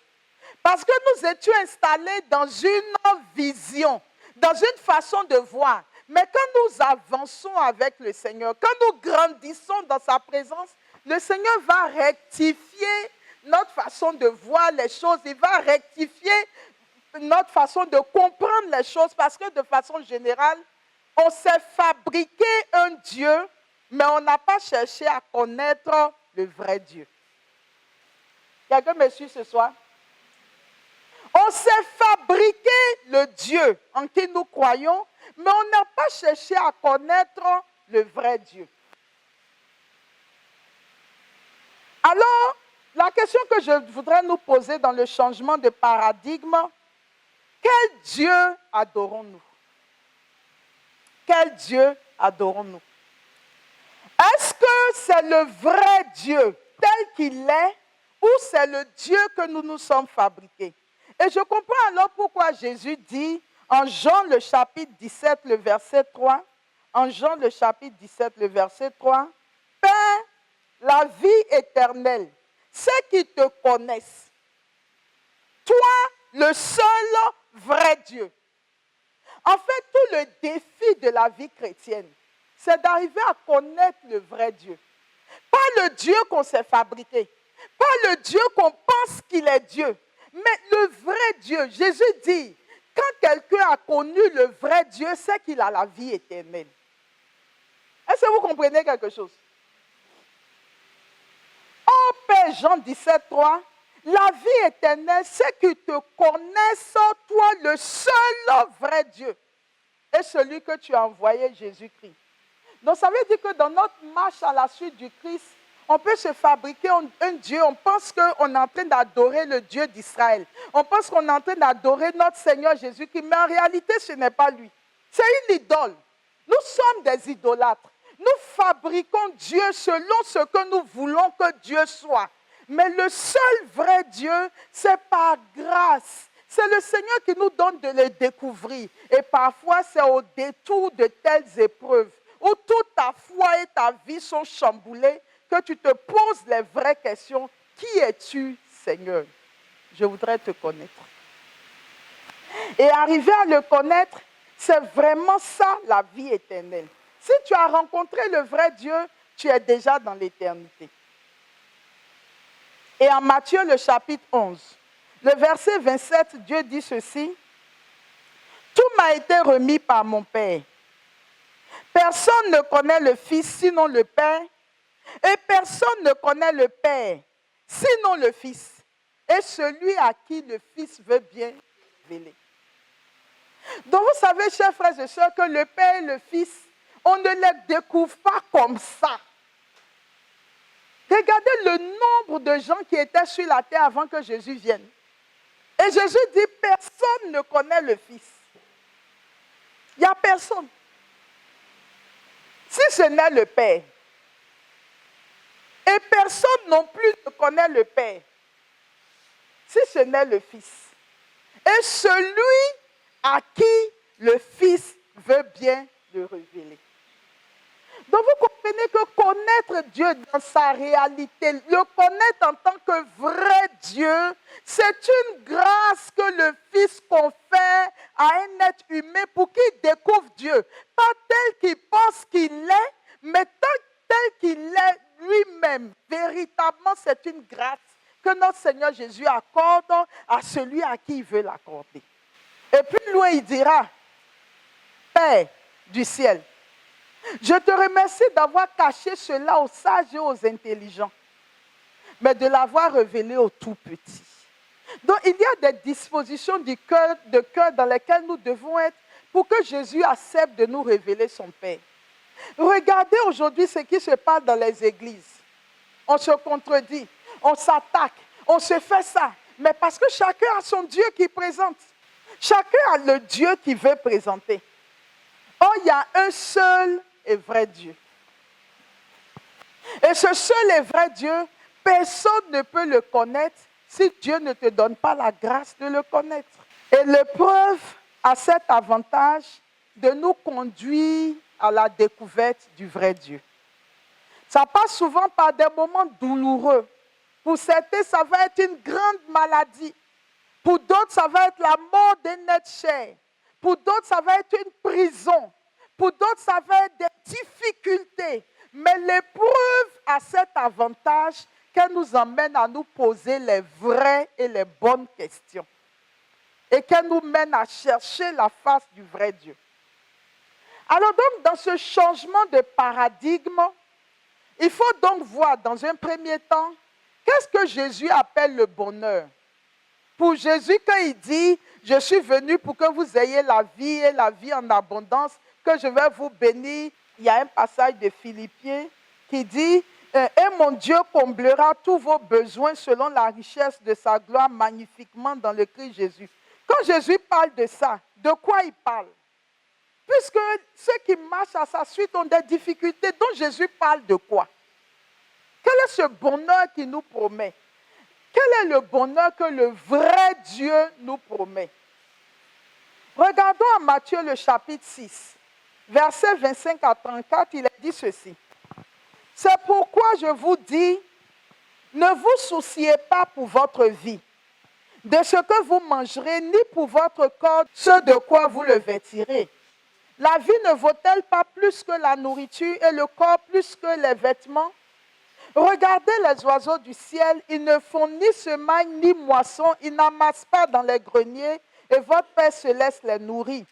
Parce que nous étions installés dans une vision, dans une façon de voir. Mais quand nous avançons avec le Seigneur, quand nous grandissons dans sa présence, le Seigneur va rectifier notre façon de voir les choses. Il va rectifier notre façon de comprendre les choses parce que de façon générale, on s'est fabriqué un Dieu, mais on n'a pas cherché à connaître le vrai Dieu. Quelqu'un me suit ce soir? On s'est fabriqué le Dieu en qui nous croyons, mais on n'a pas cherché à connaître le vrai Dieu. Alors, la question que je voudrais nous poser dans le changement de paradigme, quel Dieu adorons-nous? Quel Dieu adorons-nous? Est-ce que c'est le vrai Dieu tel qu'il est ou c'est le Dieu que nous nous sommes fabriqués? Et je comprends alors pourquoi Jésus dit en Jean le chapitre 17, le verset 3, en Jean le chapitre 17, le verset 3, « Père, la vie éternelle, c'est qu'ils te connaissent, toi, le seul vrai Dieu. » En fait, tout le défi de la vie chrétienne, c'est d'arriver à connaître le vrai Dieu. Pas le Dieu qu'on s'est fabriqué, pas le Dieu qu'on pense qu'il est Dieu, mais le vrai Dieu. Jésus dit, quand quelqu'un a connu le vrai Dieu, c'est qu'il a la vie éternelle. Est-ce que vous comprenez quelque chose? Oh Père, Jean 17, 3, la vie éternelle, c'est qu'ils te connaissent, toi, le seul vrai Dieu, et celui que tu as envoyé, Jésus-Christ. Donc ça veut dire que dans notre marche à la suite du Christ, on peut se fabriquer un Dieu. On pense qu'on est en train d'adorer le Dieu d'Israël. On pense qu'on est en train d'adorer notre Seigneur Jésus-Christ. Mais en réalité, ce n'est pas lui. C'est une idole. Nous sommes des idolâtres. Nous fabriquons Dieu selon ce que nous voulons que Dieu soit. Mais le seul vrai Dieu, c'est par grâce. C'est le Seigneur qui nous donne de le découvrir. Et parfois, c'est au détour de telles épreuves où toute ta foi et ta vie sont chamboulées, que tu te poses les vraies questions. Qui es-tu, Seigneur? Je voudrais te connaître. Et arriver à le connaître, c'est vraiment ça la vie éternelle. Si tu as rencontré le vrai Dieu, tu es déjà dans l'éternité. Et en Matthieu, le chapitre 11, le verset 27, Dieu dit ceci. « Tout m'a été remis par mon Père. Personne ne connaît le Fils sinon le Père, et personne ne connaît le Père sinon le Fils, et celui à qui le Fils veut bien révéler. » Donc vous savez, chers frères et sœurs, que le Père et le Fils, on ne les découvre pas comme ça. Regardez le nombre de gens qui étaient sur la terre avant que Jésus vienne. Et Jésus dit, personne ne connaît le Fils. Il n'y a personne. Si ce n'est le Père. Et personne non plus ne connaît le Père. Si ce n'est le Fils. Et celui à qui le Fils veut bien le révéler. Donc vous comprenez que connaître Dieu dans sa réalité, le connaître en tant que vrai Dieu, c'est une grâce que le Fils confère à un être humain pour qu'il découvre Dieu. Pas tel qu'il pense qu'il est, mais tel qu'il est lui-même. Véritablement, c'est une grâce que notre Seigneur Jésus accorde à celui à qui il veut l'accorder. Et plus loin, il dira, Père du ciel, je te remercie d'avoir caché cela aux sages et aux intelligents, mais de l'avoir révélé aux tout petits. Donc, il y a des dispositions de cœur dans lesquelles nous devons être pour que Jésus accepte de nous révéler son Père. Regardez aujourd'hui ce qui se passe dans les églises. on se contredit, on s'attaque, on se fait ça. Mais parce que chacun a son Dieu qui présente. Chacun a le Dieu qu'il veut présenter. Or, il y a un seul et vrai Dieu. Et ce seul et vrai Dieu, personne ne peut le connaître si Dieu ne te donne pas la grâce de le connaître. Et l'épreuve a cet avantage de nous conduire à la découverte du vrai Dieu. Ça passe souvent par des moments douloureux. Pour certains, ça va être une grande maladie. Pour d'autres, ça va être la mort d'un être cher. Pour d'autres, ça va être une prison. Pour d'autres, ça va être des difficultés. Mais l'épreuve a cet avantage qu'elle nous emmène à nous poser les vraies et les bonnes questions. Et qu'elle nous mène à chercher la face du vrai Dieu. Alors donc, dans ce changement de paradigme, il faut donc voir dans un premier temps, qu'est-ce que Jésus appelle le bonheur? Pour Jésus, quand il dit, je suis venu pour que vous ayez la vie et la vie en abondance, que je vais vous bénir, il y a un passage de Philippiens qui dit, et mon Dieu comblera tous vos besoins selon la richesse de sa gloire magnifiquement dans le Christ Jésus. Quand Jésus parle de ça, de quoi il parle? Puisque ceux qui marchent à sa suite ont des difficultés, dont Jésus parle de quoi? Quel est ce bonheur qu'il nous promet? Quel est le bonheur que le vrai Dieu nous promet? Regardons à Matthieu le chapitre 6, versets 25 à 34, il est dit ceci. C'est pourquoi je vous dis, ne vous souciez pas pour votre vie, de ce que vous mangerez, ni pour votre corps, ce de quoi vous le vêtirez. La vie ne vaut-elle pas plus que la nourriture et le corps plus que les vêtements? Regardez les oiseaux du ciel, ils ne font ni semaille ni moisson, ils n'amassent pas dans les greniers et votre Père céleste les nourrit.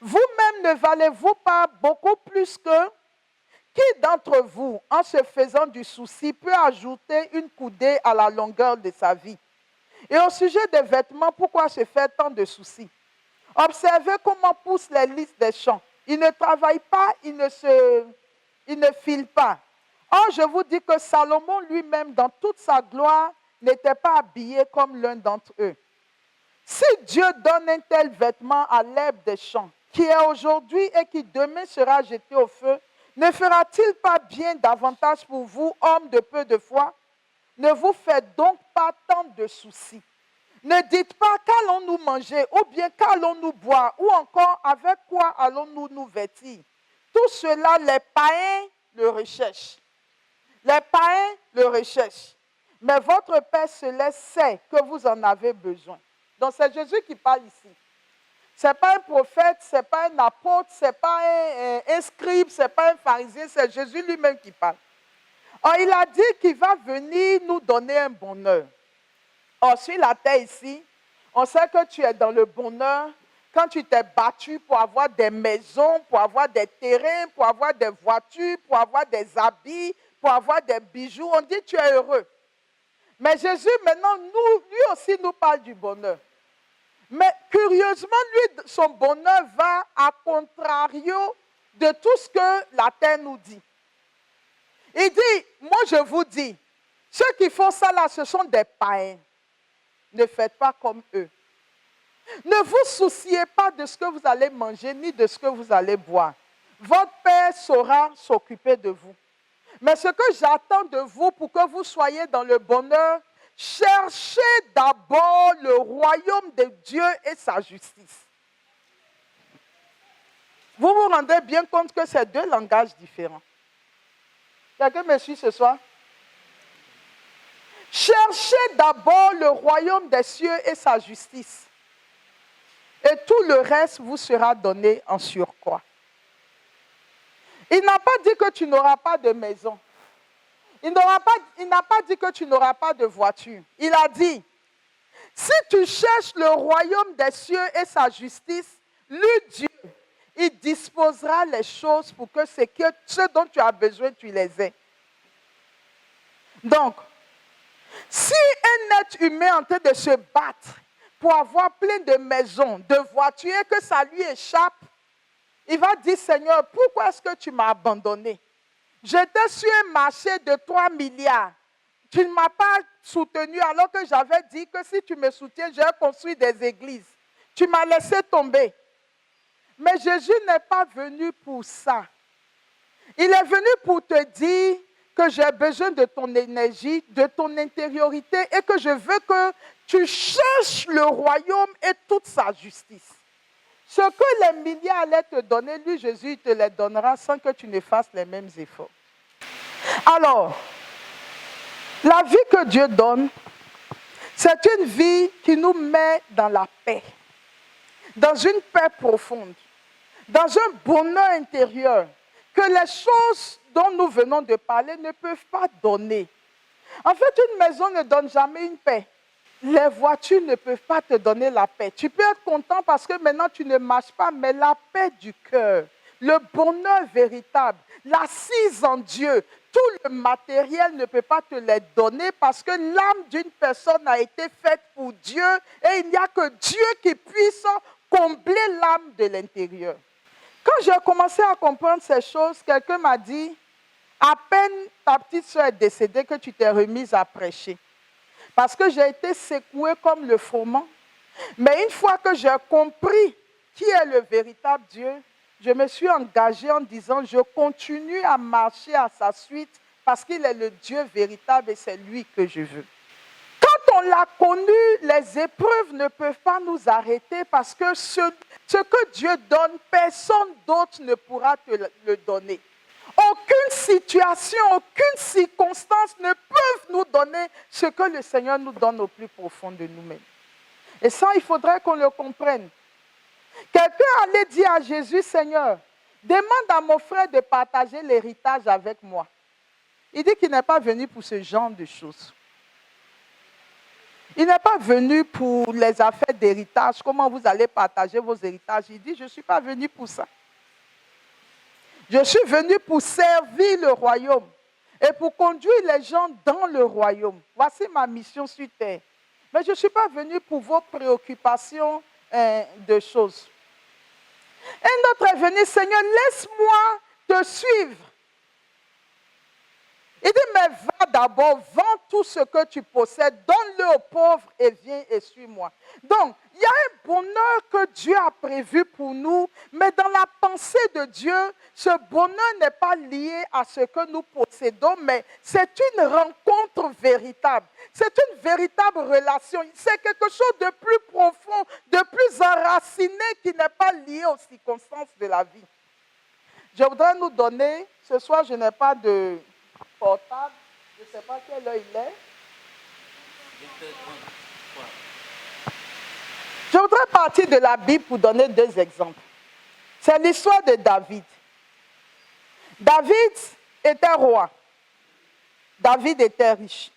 Vous-même ne valez-vous pas beaucoup plus que... Qui d'entre vous, en se faisant du souci, peut ajouter une coudée à la longueur de sa vie? Et au sujet des vêtements, pourquoi se faire tant de soucis? Observez comment poussent les lys des champs. Ils ne travaillent pas, ils ne filent pas. Or, je vous dis que Salomon lui-même, dans toute sa gloire, n'était pas habillé comme l'un d'entre eux. Si Dieu donne un tel vêtement à l'herbe des champs, qui est aujourd'hui et qui demain sera jeté au feu, ne fera-t-il pas bien davantage pour vous, hommes de peu de foi? Ne vous faites donc pas tant de soucis. Ne dites pas qu'allons-nous manger, ou bien qu'allons-nous boire, ou encore avec quoi allons-nous nous vêtir. Tout cela, les païens le recherchent. Les païens le recherchent. Mais votre Père céleste sait que vous en avez besoin. Donc c'est Jésus qui parle ici. Ce n'est pas un prophète, ce n'est pas un apôtre, ce n'est pas un scribe, ce n'est pas un pharisien, c'est Jésus lui-même qui parle. Or, il a dit qu'il va venir nous donner un bonheur. Or, sur la terre ici, on sait que tu es dans le bonheur quand tu t'es battu pour avoir des maisons, pour avoir des terrains, pour avoir des voitures, pour avoir des habits, pour avoir des bijoux. On dit que tu es heureux. Mais Jésus, maintenant, lui aussi nous parle du bonheur. Mais curieusement, lui, son bonheur va à contrario de tout ce que la terre nous dit. Il dit, moi je vous dis, ceux qui font ça là, ce sont des païens. Ne faites pas comme eux. Ne vous souciez pas de ce que vous allez manger, ni de ce que vous allez boire. Votre Père saura s'occuper de vous. Mais ce que j'attends de vous pour que vous soyez dans le bonheur, cherchez d'abord le royaume de Dieu et sa justice. Vous vous rendez bien compte que c'est deux langages différents. Quelqu'un me suit ce soir? Cherchez d'abord le royaume des cieux et sa justice. Et tout le reste vous sera donné en surcroît. Il n'a pas dit que tu n'auras pas de maison. Il n'a pas dit que tu n'auras pas de voiture. Il a dit, si tu cherches le royaume des cieux et sa justice, lui Dieu, il disposera les choses pour que ce dont tu as besoin, tu les aies. Donc, si un être humain est en train de se battre pour avoir plein de maisons, de voitures, et que ça lui échappe, il va dire, Seigneur, pourquoi est-ce que tu m'as abandonné? J'étais sur un marché de 3 milliards. Tu ne m'as pas soutenu alors que j'avais dit que si tu me soutiens, je vais construire des églises. Tu m'as laissé tomber. Mais Jésus n'est pas venu pour ça. Il est venu pour te dire que j'ai besoin de ton énergie, de ton intériorité et que je veux que tu cherches le royaume et toute sa justice. Ce que les milliards allaient te donner, lui, Jésus, te les donnera sans que tu ne fasses les mêmes efforts. Alors, la vie que Dieu donne, c'est une vie qui nous met dans la paix, dans une paix profonde, dans un bonheur intérieur que les choses dont nous venons de parler ne peuvent pas donner. En fait, une maison ne donne jamais une paix. Les voitures ne peuvent pas te donner la paix. Tu peux être content parce que maintenant tu ne marches pas, mais la paix du cœur, le bonheur véritable, l'assise en Dieu, tout le matériel ne peut pas te les donner parce que l'âme d'une personne a été faite pour Dieu et il n'y a que Dieu qui puisse combler l'âme de l'intérieur. Quand j'ai commencé à comprendre ces choses, quelqu'un m'a dit, à peine ta petite soeur est décédée que tu t'es remise à prêcher. Parce que j'ai été secouée comme le froment. Mais une fois que j'ai compris qui est le véritable Dieu, je me suis engagée en disant, je continue à marcher à sa suite parce qu'il est le Dieu véritable et c'est lui que je veux. Quand on l'a connu, les épreuves ne peuvent pas nous arrêter parce que ce que Dieu donne, personne d'autre ne pourra te le donner. Aucune situation, aucune circonstance ne peuvent nous donner ce que le Seigneur nous donne au plus profond de nous-mêmes. Et ça, il faudrait qu'on le comprenne. Quelqu'un allait dire à Jésus, Seigneur, demande à mon frère de partager l'héritage avec moi. Il dit qu'il n'est pas venu pour ce genre de choses. Il n'est pas venu pour les affaires d'héritage, comment vous allez partager vos héritages. Il dit, je ne suis pas venu pour ça. Je suis venu pour servir le royaume et pour conduire les gens dans le royaume. Voici ma mission sur terre. Mais je ne suis pas venu pour vos préoccupations de choses. Un autre est venu, Seigneur, laisse-moi te suivre. Il dit, mais va d'abord, vends tout ce que tu possèdes, donne-le aux pauvres et viens et suis-moi. Donc, il y a un bonheur que Dieu a prévu pour nous, mais dans la pensée de Dieu, ce bonheur n'est pas lié à ce que nous possédons, mais c'est une rencontre véritable. C'est une véritable relation. C'est quelque chose de plus profond, de plus enraciné qui n'est pas lié aux circonstances de la vie. Je voudrais nous donner, ce soir je n'ai pas de portable, je ne sais pas quelle heure il est. Je voudrais partir de la Bible pour donner 2 exemples. C'est l'histoire de David. David était roi. David était riche.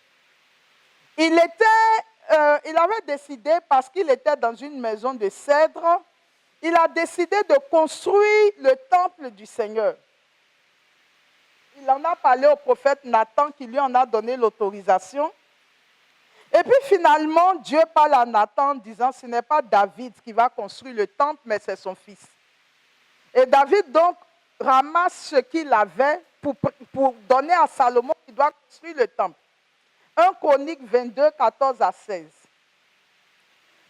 Il avait décidé, parce qu'il était dans une maison de cèdre, il a décidé de construire le temple du Seigneur. Il en a parlé au prophète Nathan qui lui en a donné l'autorisation. Et puis finalement, Dieu parle à Nathan en disant, ce n'est pas David qui va construire le temple, mais c'est son fils. Et David donc ramasse ce qu'il avait pour donner à Salomon qui doit construire le temple. 1 Chronique 22, 14 à 16.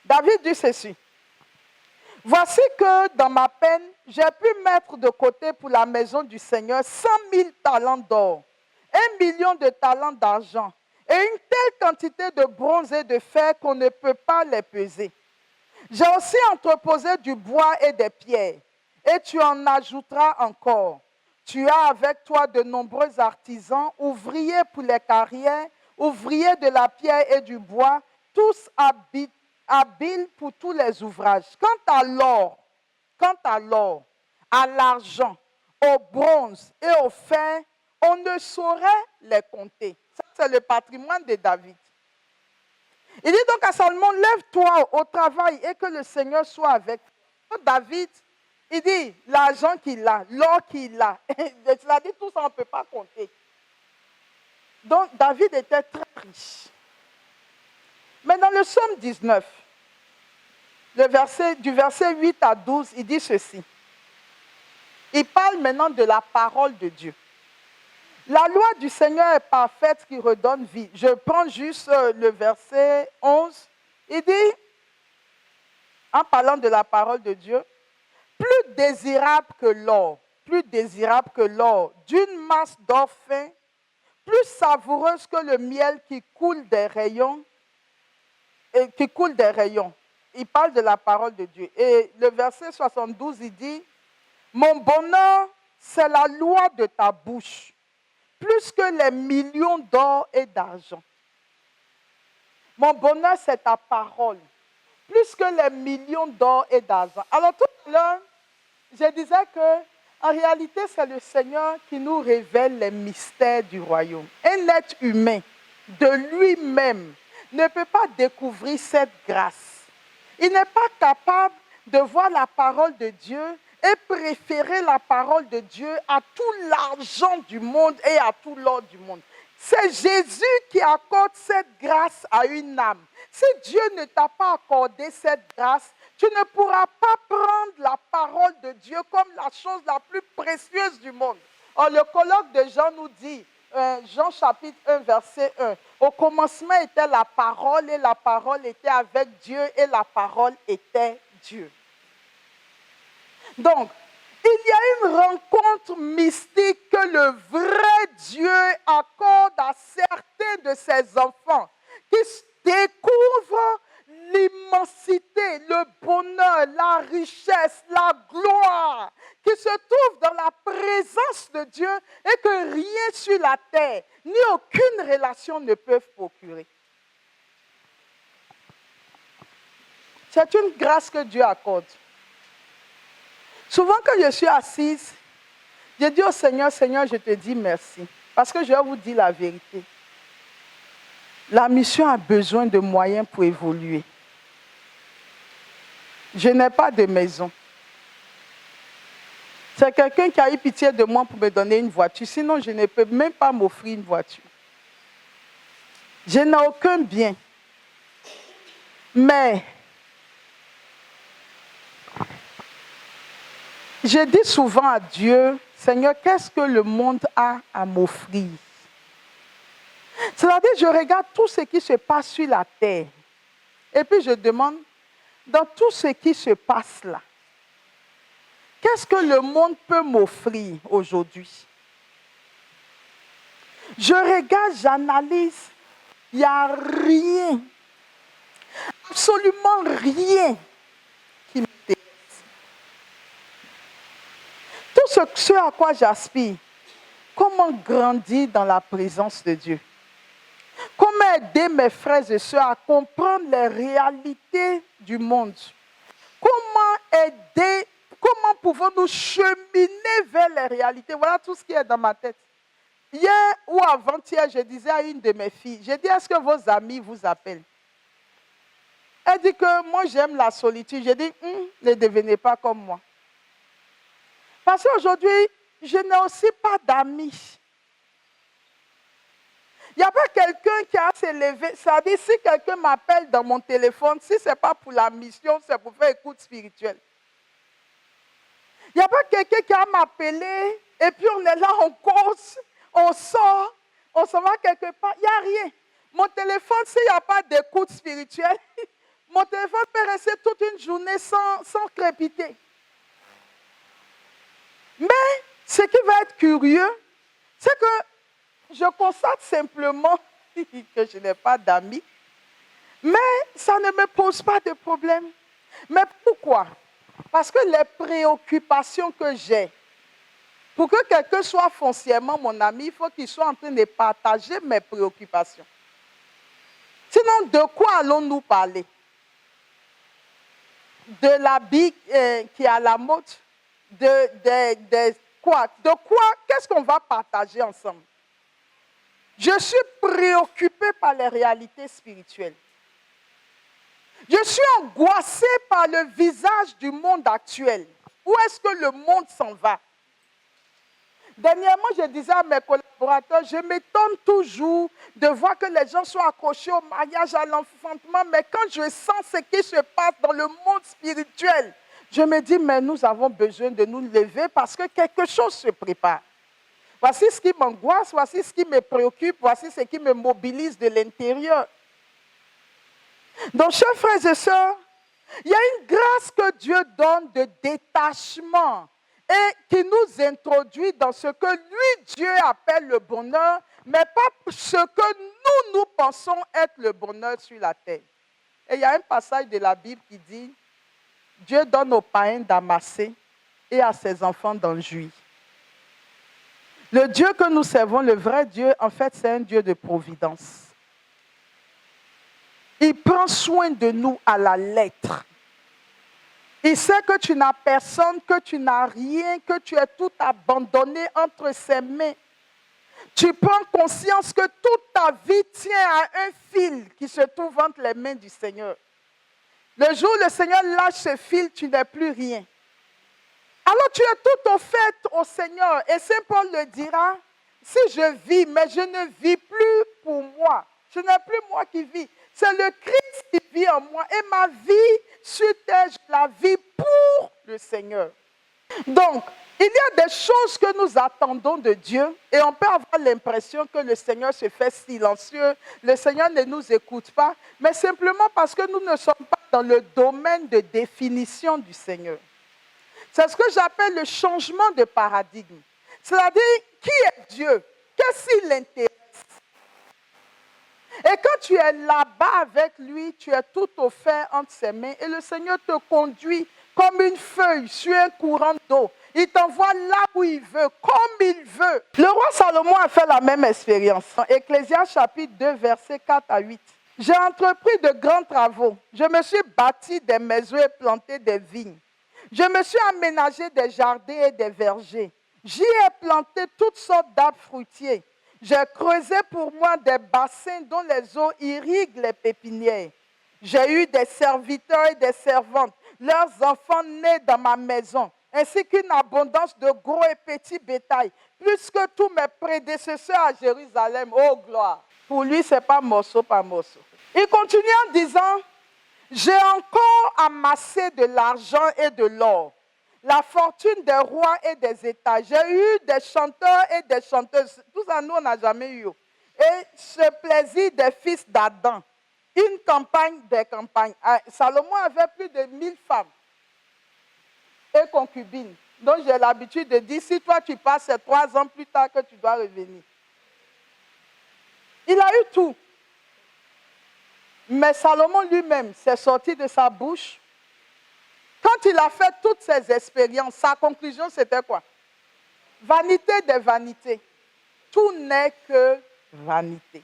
David dit ceci. Voici que dans ma peine, j'ai pu mettre de côté pour la maison du Seigneur 100 000 talents d'or, 1 million de talents d'argent et une telle quantité de bronze et de fer qu'on ne peut pas les peser. J'ai aussi entreposé du bois et des pierres, et tu en ajouteras encore. Tu as avec toi de nombreux artisans, ouvriers pour les carrières, ouvriers de la pierre et du bois, tous habiles pour tous les ouvrages. Quant à l'or, à l'argent, au bronze et au fer, on ne saurait les compter. Ça, c'est le patrimoine de David. Il dit donc à Salomon, lève-toi au travail et que le Seigneur soit avec toi. David, il dit, l'argent qu'il a, l'or qu'il a, c'est-à-dire tout ça, on ne peut pas compter. Donc, David était très riche. Mais dans le psaume 19, du verset 8 à 12, il dit ceci. Il parle maintenant de la parole de Dieu. La loi du Seigneur est parfaite qui redonne vie. Je prends juste le verset 11. Il dit, en parlant de la parole de Dieu, plus désirable que l'or, d'une masse d'or fin, plus savoureuse que le miel qui coule des rayons. Il parle de la parole de Dieu. Et le verset 72, il dit, mon bonheur, c'est la loi de ta bouche, plus que les millions d'or et d'argent. Mon bonheur, c'est ta parole, plus que les millions d'or et d'argent. Alors tout à l'heure, je disais que en réalité, c'est le Seigneur qui nous révèle les mystères du royaume. Un être humain de lui-même ne peut pas découvrir cette grâce. Il n'est pas capable de voir la parole de Dieu et préférer la parole de Dieu à tout l'argent du monde et à tout l'or du monde. C'est Jésus qui accorde cette grâce à une âme. Si Dieu ne t'a pas accordé cette grâce, tu ne pourras pas prendre la parole de Dieu comme la chose la plus précieuse du monde. Or, le colloque de Jean nous dit, Jean chapitre 1, verset 1, au commencement était la parole et la parole était avec Dieu et la parole était Dieu. Donc, il y a une rencontre mystique que le vrai Dieu accorde à certains de ses enfants qui découvrent l'immensité, le bonheur, la richesse, la gloire qui se trouve dans la présence de Dieu et que rien sur la terre ni aucune relation ne peuvent procurer. C'est une grâce que Dieu accorde. Souvent quand je suis assise, je dis au Seigneur, Seigneur, je te dis merci. Parce que je vais vous dire la vérité. La mission a besoin de moyens pour évoluer. Je n'ai pas de maison. C'est quelqu'un qui a eu pitié de moi pour me donner une voiture. Sinon, je ne peux même pas m'offrir une voiture. Je n'ai aucun bien. Mais je dis souvent à Dieu, Seigneur, qu'est-ce que le monde a à m'offrir? C'est-à-dire, je regarde tout ce qui se passe sur la terre. Et puis je demande, dans tout ce qui se passe là, qu'est-ce que le monde peut m'offrir aujourd'hui? Je regarde, j'analyse, il n'y a rien, absolument rien qui m'intéresse. Tout ce à quoi j'aspire, comment grandir dans la présence de Dieu? Comment aider mes frères et sœurs à comprendre les réalités du monde? Comment pouvons-nous cheminer vers les réalités? Voilà tout ce qui est dans ma tête. Hier ou avant-hier, je disais à une de mes filles, j'ai dit, est-ce que vos amis vous appellent? Elle dit que moi j'aime la solitude. J'ai dit, ne devenez pas comme moi. Parce qu'aujourd'hui, je n'ai aussi pas d'amis. Il n'y a pas quelqu'un qui a s'élevé. C'est-à-dire, si quelqu'un m'appelle dans mon téléphone, si ce n'est pas pour la mission, c'est pour faire écoute spirituelle. Il n'y a pas quelqu'un qui a m'appelé et puis on est là, on cause, on sort, on s'en va quelque part. Il n'y a rien. Mon téléphone, s'il n'y a pas d'écoute spirituelle, mon téléphone peut rester toute une journée sans crépiter. Mais ce qui va être curieux, c'est que je constate simplement que je n'ai pas d'amis, mais ça ne me pose pas de problème. Mais pourquoi? Parce que les préoccupations que j'ai, pour que quelqu'un soit foncièrement mon ami, il faut qu'il soit en train de partager mes préoccupations. Sinon, de quoi allons-nous parler? De l'habit qui est à la mode? De quoi? De quoi? Qu'est-ce qu'on va partager ensemble? Je suis préoccupé par les réalités spirituelles. Je suis angoissé par le visage du monde actuel. Où est-ce que le monde s'en va? Dernièrement, je disais à mes collaborateurs, je m'étonne toujours de voir que les gens sont accrochés au mariage, à l'enfantement, mais quand je sens ce qui se passe dans le monde spirituel, je me dis, mais nous avons besoin de nous lever parce que quelque chose se prépare. Voici ce qui m'angoisse, voici ce qui me préoccupe, voici ce qui me mobilise de l'intérieur. Donc, chers frères et sœurs, il y a une grâce que Dieu donne de détachement et qui nous introduit dans ce que lui, Dieu, appelle le bonheur, mais pas ce que nous pensons être le bonheur sur la terre. Et il y a un passage de la Bible qui dit, Dieu donne aux païens d'amasser et à ses enfants d'en jouir. Le Dieu que nous servons, le vrai Dieu, en fait, c'est un Dieu de providence. Il prend soin de nous à la lettre. Il sait que tu n'as personne, que tu n'as rien, que tu es tout abandonné entre ses mains. Tu prends conscience que toute ta vie tient à un fil qui se trouve entre les mains du Seigneur. Le jour où le Seigneur lâche ce fil, tu n'es plus rien. Alors tu es tout au fait au Seigneur. Et Saint Paul le dira, si je vis, mais je ne vis plus pour moi. Ce n'est plus moi qui vis. C'est le Christ qui vit en moi. Et ma vie sur terre, je la vis pour le Seigneur. Donc, il y a des choses que nous attendons de Dieu et on peut avoir l'impression que le Seigneur se fait silencieux, le Seigneur ne nous écoute pas, mais simplement parce que nous ne sommes pas dans le domaine de définition du Seigneur. C'est ce que j'appelle le changement de paradigme. C'est-à-dire, qui est Dieu? Qu'est-ce qui l'intéresse? Et quand tu es là-bas avec lui, tu es tout au fait entre ses mains et le Seigneur te conduit comme une feuille sur un courant d'eau. Il t'envoie là où il veut, comme il veut. Le roi Salomon a fait la même expérience. Dans Ecclésiaste chapitre 2, versets 4 à 8. J'ai entrepris de grands travaux. Je me suis bâti des maisons et planté des vignes. Je me suis aménagé des jardins et des vergers. J'y ai planté toutes sortes d'arbres fruitiers. J'ai creusé pour moi des bassins dont les eaux irriguent les pépinières. J'ai eu des serviteurs et des servantes, leurs enfants nés dans ma maison, ainsi qu'une abondance de gros et petits bétail, plus que tous mes prédécesseurs à Jérusalem. Oh gloire! Pour lui, ce n'est pas morceau par morceau. Il continue en disant, j'ai encore amassé de l'argent et de l'or, la fortune des rois et des États. J'ai eu des chanteurs et des chanteuses. Tout ça, nous, on n'a jamais eu. Et ce plaisir des fils d'Adam. Une campagne des campagnes. Salomon avait plus de 1000 femmes et concubines. Donc, j'ai l'habitude de dire, si toi, tu passes, c'est 3 ans plus tard que tu dois revenir. Il a eu tout. Mais Salomon lui-même s'est sorti de sa bouche. Quand il a fait toutes ces expériences, sa conclusion, c'était quoi? Vanité des vanités. Tout n'est que vanité.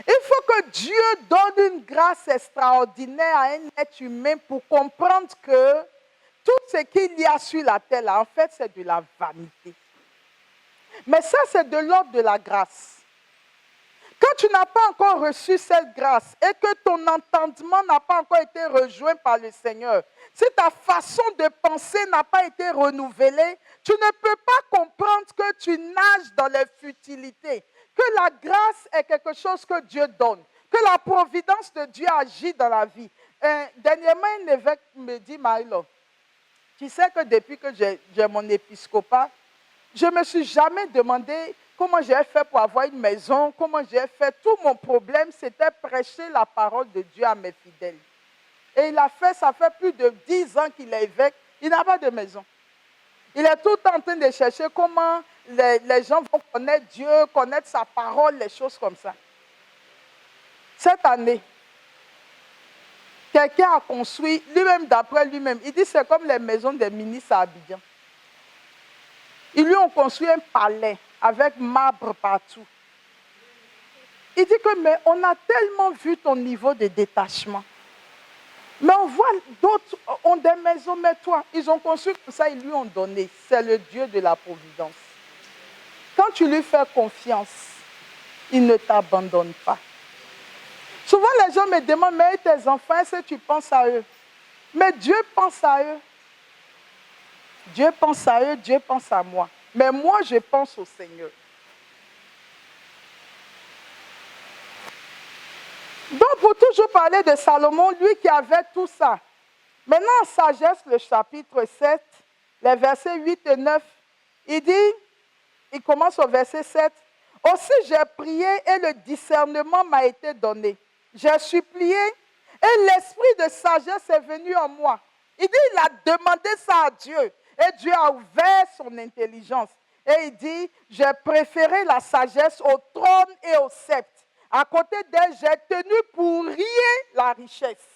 Il faut que Dieu donne une grâce extraordinaire à un être humain pour comprendre que tout ce qu'il y a sur la terre, là, en fait, c'est de la vanité. Mais ça, c'est de l'ordre de la grâce. Quand tu n'as pas encore reçu cette grâce et que ton entendement n'a pas encore été rejoint par le Seigneur, si ta façon de penser n'a pas été renouvelée, tu ne peux pas comprendre que tu nages dans les futilités, que la grâce est quelque chose que Dieu donne, que la providence de Dieu agit dans la vie. Dernièrement, un évêque me dit, Marie-Laure, tu sais que depuis que j'ai mon épiscopat, je ne me suis jamais demandé comment j'ai fait pour avoir une maison, comment j'ai fait. Tout mon problème, c'était prêcher la parole de Dieu à mes fidèles. Et il a fait, ça fait plus de 10 ans qu'il est évêque, il n'a pas de maison. Il est tout le temps en train de chercher comment les gens vont connaître Dieu, connaître sa parole, les choses comme ça. Cette année, quelqu'un a construit, lui-même d'après lui-même, il dit c'est comme les maisons des ministres à Abidjan. Ils lui ont construit un palais avec marbre partout. Il dit que, mais on a tellement vu ton niveau de détachement. Mais on voit d'autres ont des maisons, mais toi, ils ont construit comme ça, ils lui ont donné. C'est le Dieu de la providence. Quand tu lui fais confiance, il ne t'abandonne pas. Souvent, les gens me demandent, mais tes enfants, est-ce que tu penses à eux? Mais Dieu pense à eux. Dieu pense à eux, Dieu pense à moi. Mais moi, je pense au Seigneur. Donc, pour toujours parler de Salomon, lui qui avait tout ça. Maintenant, en Sagesse, le chapitre 7, les versets 8 et 9, il dit, il commence au verset 7. Aussi j'ai prié et le discernement m'a été donné. J'ai supplié et l'esprit de sagesse est venu en moi. Il dit, il a demandé ça à Dieu. Et Dieu a ouvert son intelligence. Et il dit, j'ai préféré la sagesse au trône et au sceptre. À côté d'elle, j'ai tenu pour rien la richesse.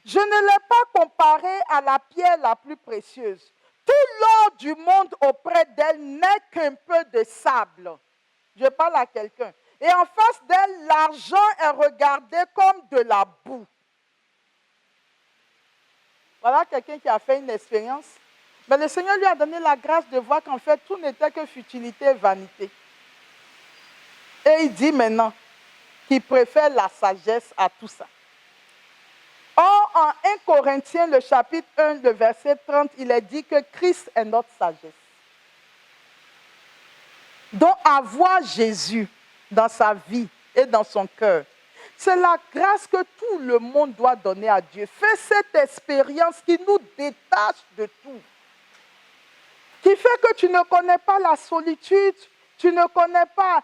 Je ne l'ai pas comparée à la pierre la plus précieuse. Tout l'or du monde auprès d'elle n'est qu'un peu de sable. Je parle à quelqu'un. Et en face d'elle, l'argent est regardé comme de la boue. Voilà quelqu'un qui a fait une expérience. Mais le Seigneur lui a donné la grâce de voir qu'en fait, tout n'était que futilité et vanité. Et il dit maintenant qu'il préfère la sagesse à tout ça. Or, en 1 Corinthiens, le chapitre 1, le verset 30, il est dit que Christ est notre sagesse. Donc, avoir Jésus dans sa vie et dans son cœur, c'est la grâce que tout le monde doit donner à Dieu. Fais cette expérience qui nous détache de tout. Qui fait que tu ne connais pas la solitude, tu n'es pas,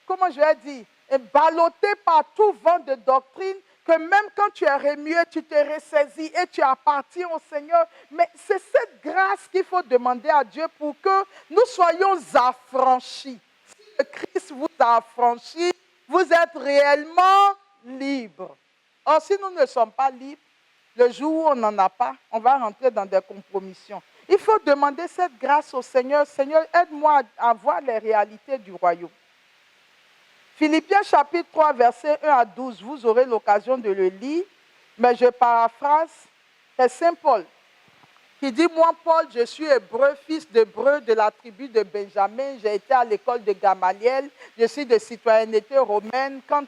comment je vais dire, ballotté par tout vent de doctrine, que même quand tu es remué, tu te ressaisis et tu appartiens au Seigneur. Mais c'est cette grâce qu'il faut demander à Dieu pour que nous soyons affranchis. Si le Christ vous a affranchis, vous êtes réellement libres. Or, si nous ne sommes pas libres, le jour où on n'en a pas, on va rentrer dans des compromissions. Il faut demander cette grâce au Seigneur. Seigneur, aide-moi à voir les réalités du royaume. Philippiens chapitre 3, versets 1 à 12, vous aurez l'occasion de le lire, mais je paraphrase. C'est Saint Paul qui dit, moi Paul, je suis hébreu, fils d'hébreu de la tribu de Benjamin, j'ai été à l'école de Gamaliel, je suis de citoyenneté romaine. Quant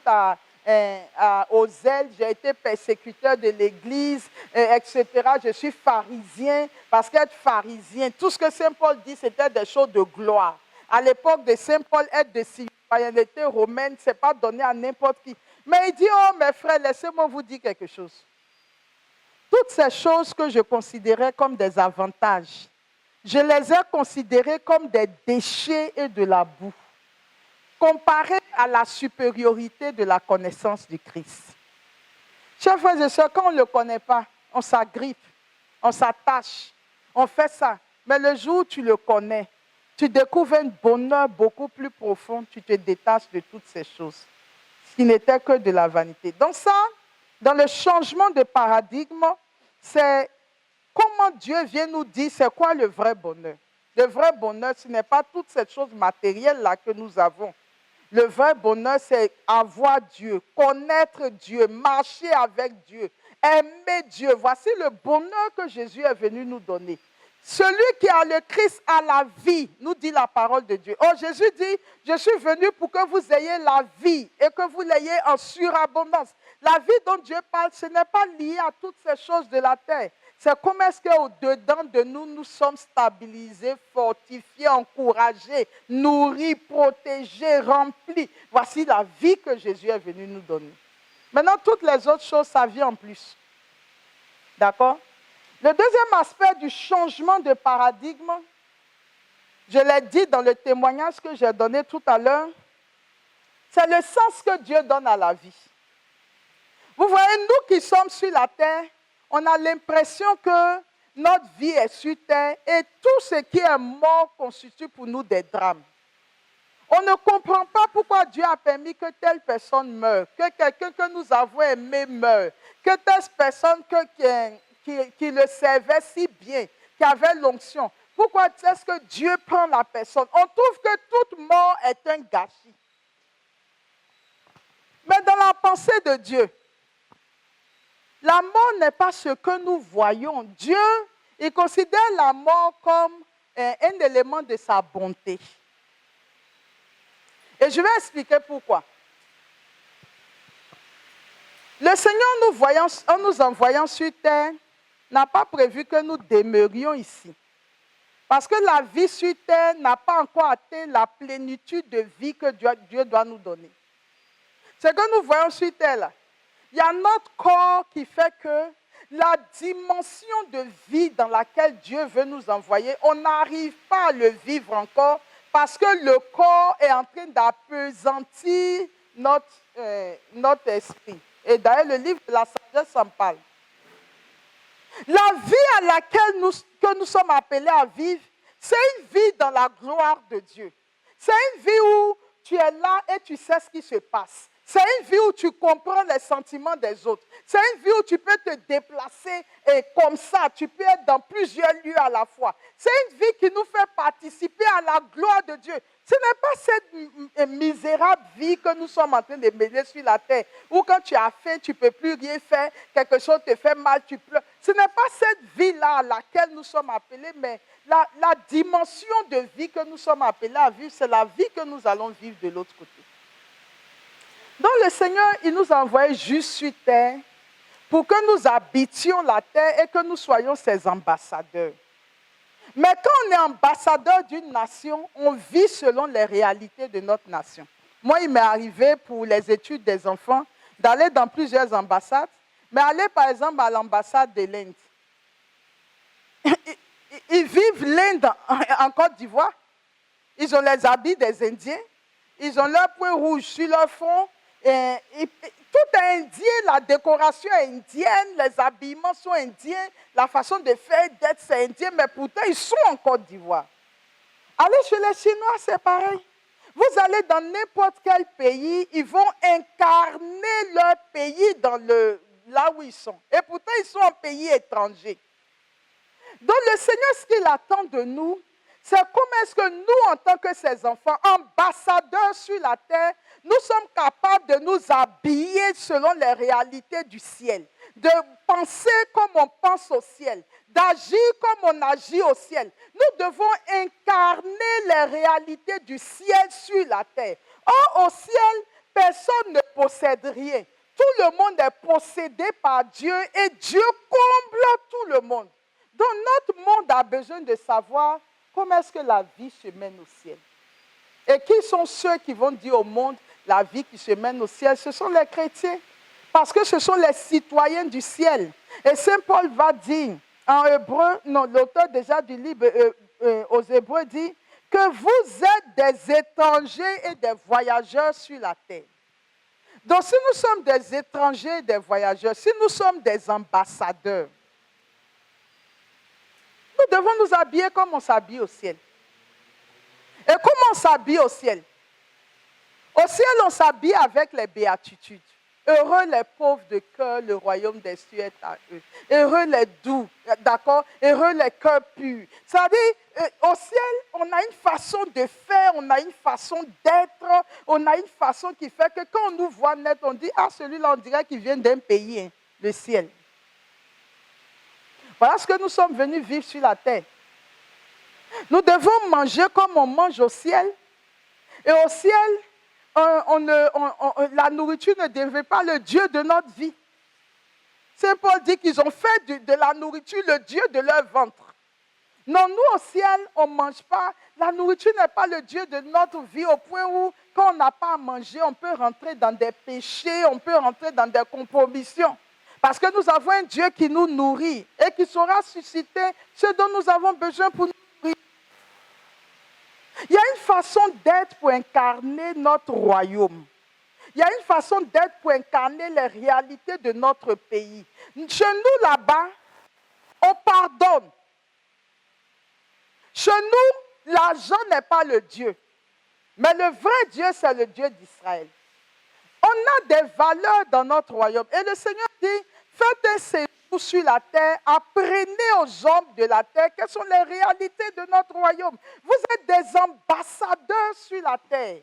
aux zèles, j'ai été persécuteur de l'Église, etc. Je suis pharisien, parce qu'être pharisien, tout ce que Saint Paul dit, c'était des choses de gloire. À l'époque de Saint Paul, être de citoyenneté romaine, ce n'est pas donné à n'importe qui. Mais il dit, oh mes frères, laissez-moi vous dire quelque chose. Toutes ces choses que je considérais comme des avantages, je les ai considérées comme des déchets et de la boue, comparées à la supériorité de la connaissance du Christ. Chers frères et sœurs, quand on ne le connaît pas, on s'agrippe, on s'attache, on fait ça. Mais le jour où tu le connais, tu découvres un bonheur beaucoup plus profond, tu te détaches de toutes ces choses, ce qui n'était que de la vanité. Donc ça, dans le changement de paradigme, c'est comment Dieu vient nous dire c'est quoi le vrai bonheur. Le vrai bonheur, ce n'est pas toutes ces choses matérielles-là que nous avons. Le vrai bonheur, c'est avoir Dieu, connaître Dieu, marcher avec Dieu, aimer Dieu. Voici le bonheur que Jésus est venu nous donner. Celui qui a le Christ a la vie, nous dit la parole de Dieu. Oh, Jésus dit, je suis venu pour que vous ayez la vie et que vous l'ayez en surabondance. La vie dont Dieu parle, ce n'est pas lié à toutes ces choses de la terre. C'est comment est-ce qu'au-dedans de nous, nous sommes stabilisés, fortifiés, encouragés, nourris, protégés, remplis. Voici la vie que Jésus est venu nous donner. Maintenant, toutes les autres choses, ça vient en plus. D'accord? Le deuxième aspect du changement de paradigme, je l'ai dit dans le témoignage que j'ai donné tout à l'heure, c'est le sens que Dieu donne à la vie. Vous voyez, nous qui sommes sur la terre, on a l'impression que notre vie est sur terre et tout ce qui est mort constitue pour nous des drames. On ne comprend pas pourquoi Dieu a permis que telle personne meure, que quelqu'un que nous avons aimé meure, que telle personne qui le servait si bien, qui avait l'onction. Pourquoi est-ce que Dieu prend la personne? On trouve que toute mort est un gâchis. Mais dans la pensée de Dieu, la mort n'est pas ce que nous voyons. Dieu, il considère la mort comme un élément de sa bonté. Et je vais expliquer pourquoi. Le Seigneur, en nous envoyant sur terre, n'a pas prévu que nous demeurions ici. Parce que la vie sur terre n'a pas encore atteint la plénitude de vie que Dieu doit nous donner. Ce que nous voyons sur terre, là, il y a notre corps qui fait que la dimension de vie dans laquelle Dieu veut nous envoyer, on n'arrive pas à le vivre encore parce que le corps est en train d'appesantir notre esprit. Et d'ailleurs, le livre de la sagesse en parle. La vie à laquelle que nous sommes appelés à vivre, c'est une vie dans la gloire de Dieu. C'est une vie où tu es là et tu sais ce qui se passe. C'est une vie où tu comprends les sentiments des autres. C'est une vie où tu peux te déplacer et comme ça, tu peux être dans plusieurs lieux à la fois. C'est une vie qui nous fait participer à la gloire de Dieu. Ce n'est pas cette misérable vie que nous sommes en train de mener sur la terre, où quand tu as faim, tu ne peux plus rien faire, quelque chose te fait mal, tu pleures. Ce n'est pas cette vie-là à laquelle nous sommes appelés, mais la dimension de vie que nous sommes appelés à vivre, c'est la vie que nous allons vivre de l'autre côté. Donc le Seigneur, il nous a envoyés juste sur terre pour que nous habitions la terre et que nous soyons ses ambassadeurs. Mais quand on est ambassadeur d'une nation, on vit selon les réalités de notre nation. Moi, il m'est arrivé pour les études des enfants d'aller dans plusieurs ambassades, mais aller par exemple à l'ambassade de l'Inde. Ils vivent l'Inde en Côte d'Ivoire. Ils ont les habits des Indiens. Ils ont leur point rouge sur leur front. Tout est indien, la décoration est indienne, les habillements sont indiens, la façon de faire, d'être, c'est indien, mais pourtant ils sont en Côte d'Ivoire. Allez chez les Chinois, c'est pareil. Vous allez dans n'importe quel pays, ils vont incarner leur pays là où ils sont. Et pourtant ils sont en pays étranger. Donc le Seigneur, ce qu'il attend de nous, c'est comment est-ce que nous, en tant que ses enfants, ambassadeurs sur la terre, nous sommes capables de nous habiller selon les réalités du ciel, de penser comme on pense au ciel, d'agir comme on agit au ciel. Nous devons incarner les réalités du ciel sur la terre. Or, au ciel, personne ne possède rien. Tout le monde est possédé par Dieu et Dieu comble tout le monde. Donc, notre monde a besoin de savoir comment est-ce que la vie se mène au ciel. Et qui sont ceux qui vont dire au monde la vie qui se mène au ciel? Ce sont les chrétiens. Parce que ce sont les citoyens du ciel. Et Saint Paul va dire, en hébreu, non, l'auteur déjà du livre aux Hébreux dit que vous êtes des étrangers et des voyageurs sur la terre. Donc si nous sommes des étrangers et des voyageurs, si nous sommes des ambassadeurs, nous devons nous habiller comme on s'habille au ciel. Et comment on s'habille au ciel? Au ciel, on s'habille avec les béatitudes. Heureux les pauvres de cœur, le royaume des cieux est à eux. Heureux les doux, d'accord? Heureux les cœurs purs. C'est-à-dire, au ciel, on a une façon de faire, on a une façon d'être, on a une façon qui fait que quand on nous voit net, on dit, ah, celui-là, on dirait qu'il vient d'un pays, hein, le ciel. Voilà ce que nous sommes venus vivre sur la terre. Nous devons manger comme on mange au ciel. Et au ciel, la nourriture ne devient pas le Dieu de notre vie. Saint Paul dit qu'ils ont fait de la nourriture le Dieu de leur ventre. Non, nous au ciel, on ne mange pas. La nourriture n'est pas le Dieu de notre vie au point où, quand on n'a pas à manger, on peut rentrer dans des péchés, on peut rentrer dans des compromissions. Parce que nous avons un Dieu qui nous nourrit et qui saura susciter ce dont nous avons besoin pour nous nourrir. Il y a une façon d'être pour incarner notre royaume. Il y a une façon d'être pour incarner les réalités de notre pays. Chez nous, là-bas, on pardonne. Chez nous, l'argent n'est pas le Dieu. Mais le vrai Dieu, c'est le Dieu d'Israël. On a des valeurs dans notre royaume. Et le Seigneur dit, faites un séjour sur la terre, apprenez aux hommes de la terre quelles sont les réalités de notre royaume. Vous êtes des ambassadeurs sur la terre.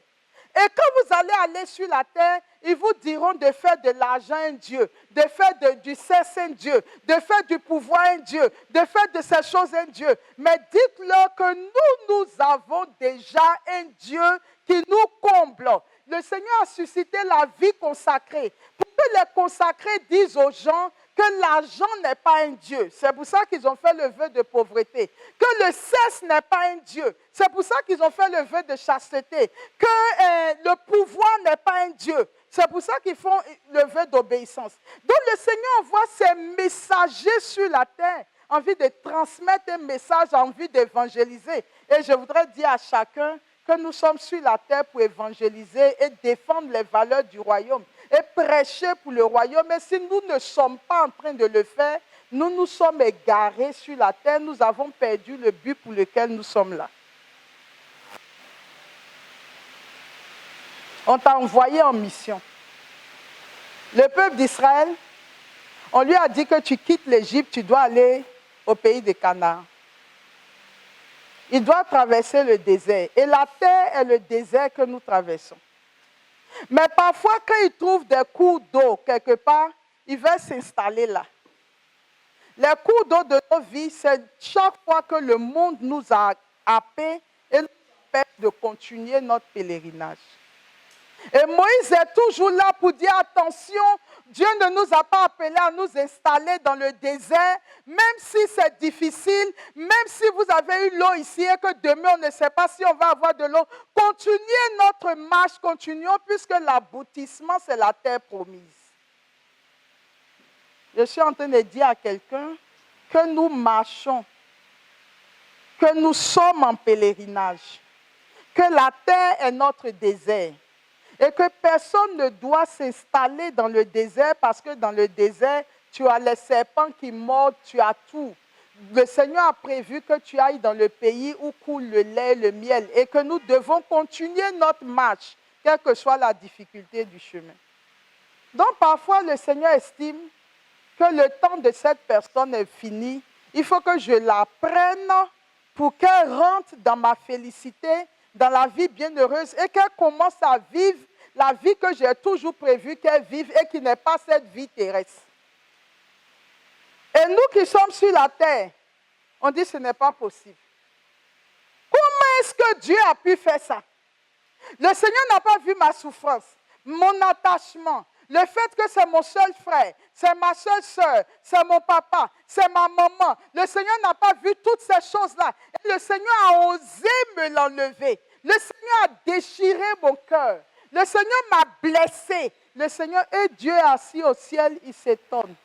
Et quand vous allez aller sur la terre, ils vous diront de faire de l'argent un Dieu, de faire du sexe un Dieu, de faire du pouvoir un Dieu, de faire de ces choses un Dieu. Mais dites-leur que nous avons déjà un Dieu qui nous comble. Le Seigneur a suscité la vie consacrée. Pour que les consacrés disent aux gens que l'argent n'est pas un Dieu. C'est pour ça qu'ils ont fait le vœu de pauvreté. Que le sexe n'est pas un Dieu. C'est pour ça qu'ils ont fait le vœu de chasteté. Que le pouvoir n'est pas un Dieu. C'est pour ça qu'ils font le vœu d'obéissance. Donc le Seigneur envoie ses messagers sur la terre, envie de transmettre un message, envie d'évangéliser. Et je voudrais dire à chacun que nous sommes sur la terre pour évangéliser et défendre les valeurs du royaume et prêcher pour le royaume. Et si nous ne sommes pas en train de le faire, nous nous sommes égarés sur la terre, nous avons perdu le but pour lequel nous sommes là. On t'a envoyé en mission. Le peuple d'Israël, on lui a dit que tu quittes l'Égypte, tu dois aller au pays de Canaan. Il doit traverser le désert. Et la terre est le désert que nous traversons. Mais parfois, quand il trouve des cours d'eau quelque part, il veut s'installer là. Les cours d'eau de nos vies, c'est chaque fois que le monde nous a happés et nous empêche de continuer notre pèlerinage. Et Moïse est toujours là pour dire attention, Dieu ne nous a pas appelés à nous installer dans le désert, même si c'est difficile, même si vous avez eu l'eau ici et que demain on ne sait pas si on va avoir de l'eau. Continuez notre marche, continuons, puisque l'aboutissement c'est la terre promise. Je suis en train de dire à quelqu'un que nous marchons, que nous sommes en pèlerinage, que la terre est notre désert. Et que personne ne doit s'installer dans le désert parce que dans le désert, tu as les serpents qui mordent, tu as tout. Le Seigneur a prévu que tu ailles dans le pays où coule le lait et le miel et que nous devons continuer notre marche, quelle que soit la difficulté du chemin. Donc parfois, le Seigneur estime que le temps de cette personne est fini. Il faut que je la prenne pour qu'elle rentre dans ma félicité, dans la vie bienheureuse et qu'elle commence à vivre la vie que j'ai toujours prévu qu'elle vive et qui n'est pas cette vie terrestre. Et nous qui sommes sur la terre, on dit que ce n'est pas possible. Comment est-ce que Dieu a pu faire ça? Le Seigneur n'a pas vu ma souffrance, mon attachement, le fait que c'est mon seul frère, c'est ma seule soeur, c'est mon papa, c'est ma maman. Le Seigneur n'a pas vu toutes ces choses-là. Et le Seigneur a osé me l'enlever. Le Seigneur a déchiré mon cœur. Le Seigneur m'a blessé. Le Seigneur et Dieu est assis au ciel, il s'étonne.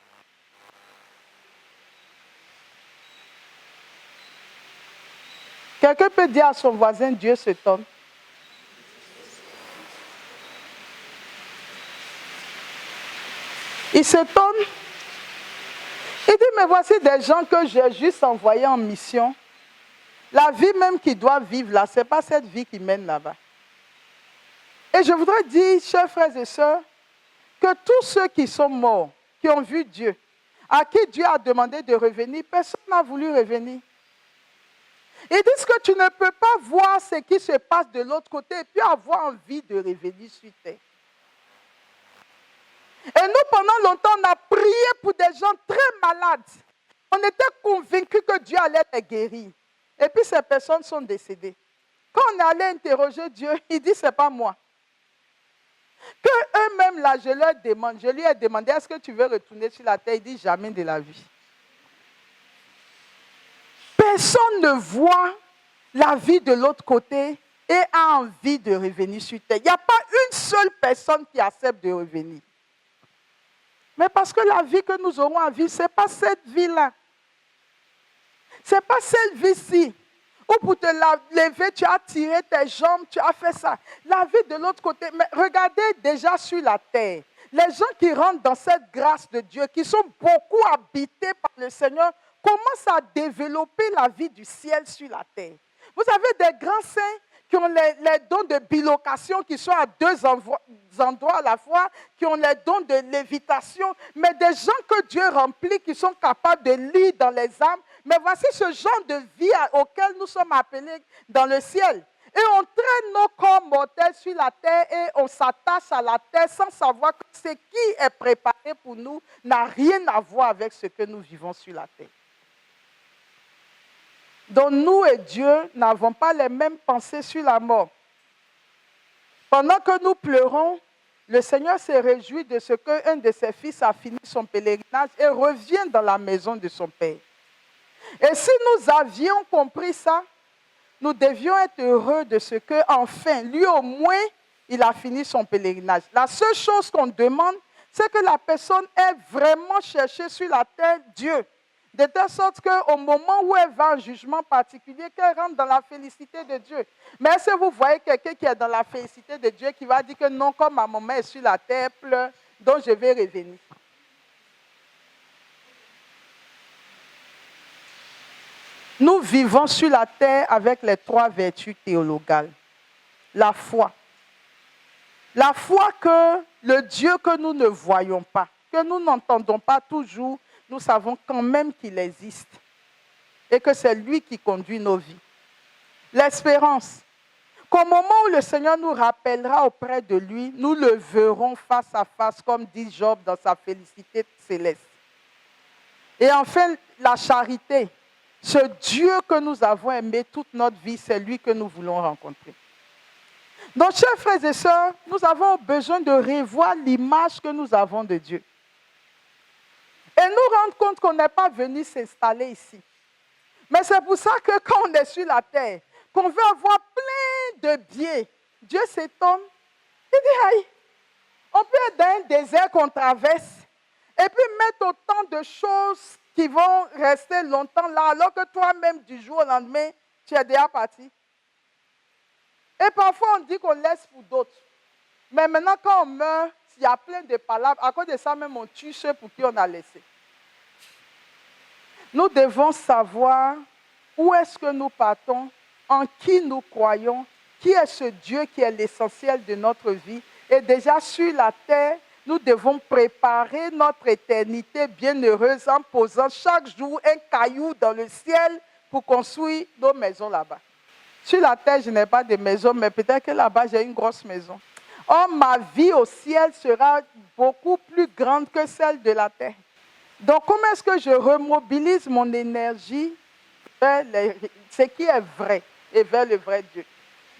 Quelqu'un peut dire à son voisin, Dieu s'étonne. Il s'étonne. Il dit, mais voici des gens que j'ai juste envoyés en mission. La vie même qu'ils doivent vivre là, ce n'est pas cette vie qu'ils mènent là-bas. Et je voudrais dire, chers frères et sœurs, que tous ceux qui sont morts, qui ont vu Dieu, à qui Dieu a demandé de revenir, personne n'a voulu revenir. Ils disent que tu ne peux pas voir ce qui se passe de l'autre côté et puis avoir envie de revenir sur terre. Et nous, pendant longtemps, on a prié pour des gens très malades. On était convaincus que Dieu allait les guérir. Et puis ces personnes sont décédées. Quand on est allé interroger Dieu, il dit, ce n'est pas moi. Que eux-mêmes, là, je lui ai demandé, est-ce que tu veux retourner sur la terre? Il dit, jamais de la vie. Personne ne voit la vie de l'autre côté et a envie de revenir sur terre. Il n'y a pas une seule personne qui accepte de revenir. Mais parce que la vie que nous aurons à vivre, ce n'est pas cette vie-là. Ce n'est pas cette vie-ci. Ou pour te lever, tu as tiré tes jambes, tu as fait ça. La vie de l'autre côté, mais regardez déjà sur la terre. Les gens qui rentrent dans cette grâce de Dieu, qui sont beaucoup habités par le Seigneur, commencent à développer la vie du ciel sur la terre. Vous avez des grands saints qui ont les dons de bilocation, qui sont à deux endroits à la fois, qui ont les dons de lévitation, mais des gens que Dieu remplit, qui sont capables de lire dans les âmes. Mais voici ce genre de vie auquel nous sommes appelés dans le ciel. Et on traîne nos corps mortels sur la terre et on s'attache à la terre sans savoir que ce qui est préparé pour nous n'a rien à voir avec ce que nous vivons sur la terre. Donc nous et Dieu n'avons pas les mêmes pensées sur la mort. Pendant que nous pleurons, le Seigneur se réjouit de ce qu'un de ses fils a fini son pèlerinage et revient dans la maison de son Père. Et si nous avions compris ça, nous devions être heureux de ce qu'enfin, lui au moins, il a fini son pèlerinage. La seule chose qu'on demande, c'est que la personne ait vraiment cherché sur la terre Dieu. De telle sorte qu'au moment où elle va en jugement particulier, qu'elle rentre dans la félicité de Dieu. Mais est-ce que vous voyez quelqu'un qui est dans la félicité de Dieu qui va dire que non, comme ma maman est sur la terre, pleure, donc je vais revenir? Nous vivons sur la terre avec les 3 vertus théologales. La foi. La foi que le Dieu que nous ne voyons pas, que nous n'entendons pas toujours, nous savons quand même qu'il existe et que c'est lui qui conduit nos vies. L'espérance, qu'au moment où le Seigneur nous rappellera auprès de lui, nous le verrons face à face, comme dit Job dans sa félicité céleste. Et enfin, la charité, ce Dieu que nous avons aimé toute notre vie, c'est lui que nous voulons rencontrer. Donc, chers frères et sœurs, nous avons besoin de revoir l'image que nous avons de Dieu. Et nous rendre compte qu'on n'est pas venu s'installer ici. Mais c'est pour ça que quand on est sur la terre, qu'on veut avoir plein de biens, Dieu s'étonne. Il dit, aïe, on peut être dans un désert qu'on traverse et puis mettre autant de choses qui vont rester longtemps là, alors que toi-même, du jour au lendemain, tu es déjà parti. Et parfois, on dit qu'on laisse pour d'autres. Mais maintenant, quand on meurt, il y a plein de palabres. À cause de ça, même on tue ceux pour qui on a laissé. Nous devons savoir où est-ce que nous partons, en qui nous croyons, qui est ce Dieu qui est l'essentiel de notre vie. Et déjà sur la terre, nous devons préparer notre éternité bienheureuse en posant chaque jour un caillou dans le ciel pour construire nos maisons là-bas. Sur la terre, je n'ai pas de maison, mais peut-être que là-bas, j'ai une grosse maison. Or, ma vie au ciel sera beaucoup plus grande que celle de la terre. Donc, comment est-ce que je remobilise mon énergie vers ce qui est vrai et vers le vrai Dieu?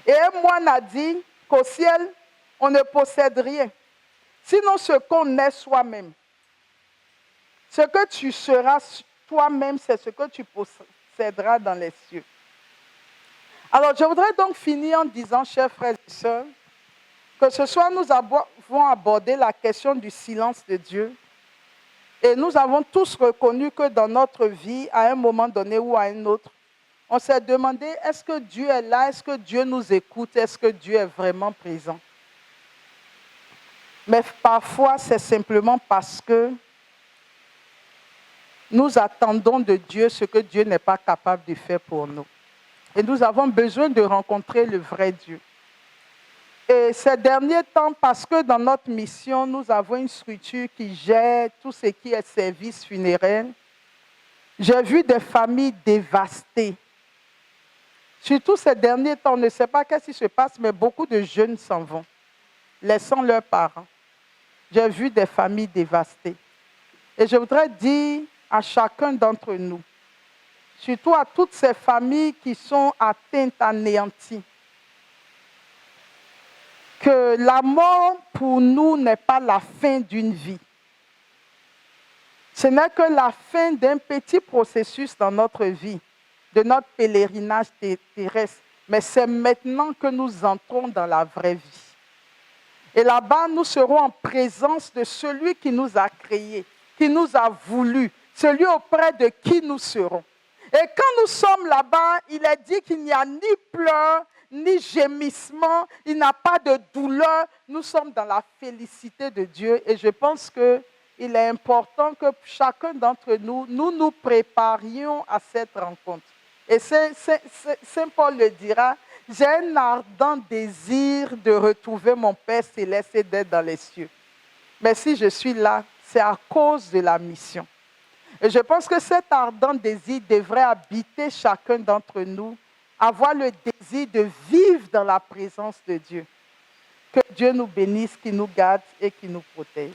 Et un moine a dit qu'au ciel, on ne possède rien, sinon ce qu'on est soi-même. Ce que tu seras toi-même, c'est ce que tu posséderas dans les cieux. Alors, je voudrais donc finir en disant, chers frères et sœurs, que ce soir, nous avons abordé la question du silence de Dieu. Et nous avons tous reconnu que dans notre vie, à un moment donné ou à un autre, on s'est demandé, est-ce que Dieu est là? Est-ce que Dieu nous écoute? Est-ce que Dieu est vraiment présent? Mais parfois, c'est simplement parce que nous attendons de Dieu ce que Dieu n'est pas capable de faire pour nous. Et nous avons besoin de rencontrer le vrai Dieu. Et ces derniers temps, parce que dans notre mission, nous avons une structure qui gère tout ce qui est service funéraire, j'ai vu des familles dévastées. Surtout ces derniers temps, on ne sait pas qu'est-ce qui se passe, mais beaucoup de jeunes s'en vont, laissant leurs parents. J'ai vu des familles dévastées. Et je voudrais dire à chacun d'entre nous, surtout à toutes ces familles qui sont atteintes, anéanties, que la mort pour nous n'est pas la fin d'une vie. Ce n'est que la fin d'un petit processus dans notre vie, de notre pèlerinage terrestre. Mais c'est maintenant que nous entrons dans la vraie vie. Et là-bas, nous serons en présence de celui qui nous a créés, qui nous a voulu, celui auprès de qui nous serons. Et quand nous sommes là-bas, il est dit qu'il n'y a ni pleurs, ni gémissement, il n'y a pas de douleur. Nous sommes dans la félicité de Dieu et je pense qu'il est important que chacun d'entre nous, nous préparions à cette rencontre. Et Saint Paul le dira, j'ai un ardent désir de retrouver mon Père céleste et d'être dans les cieux. Mais si je suis là, c'est à cause de la mission. Et je pense que cet ardent désir devrait habiter chacun d'entre nous, avoir le désir de vivre dans la présence de Dieu. Que Dieu nous bénisse, qu'il nous garde et qu'il nous protège.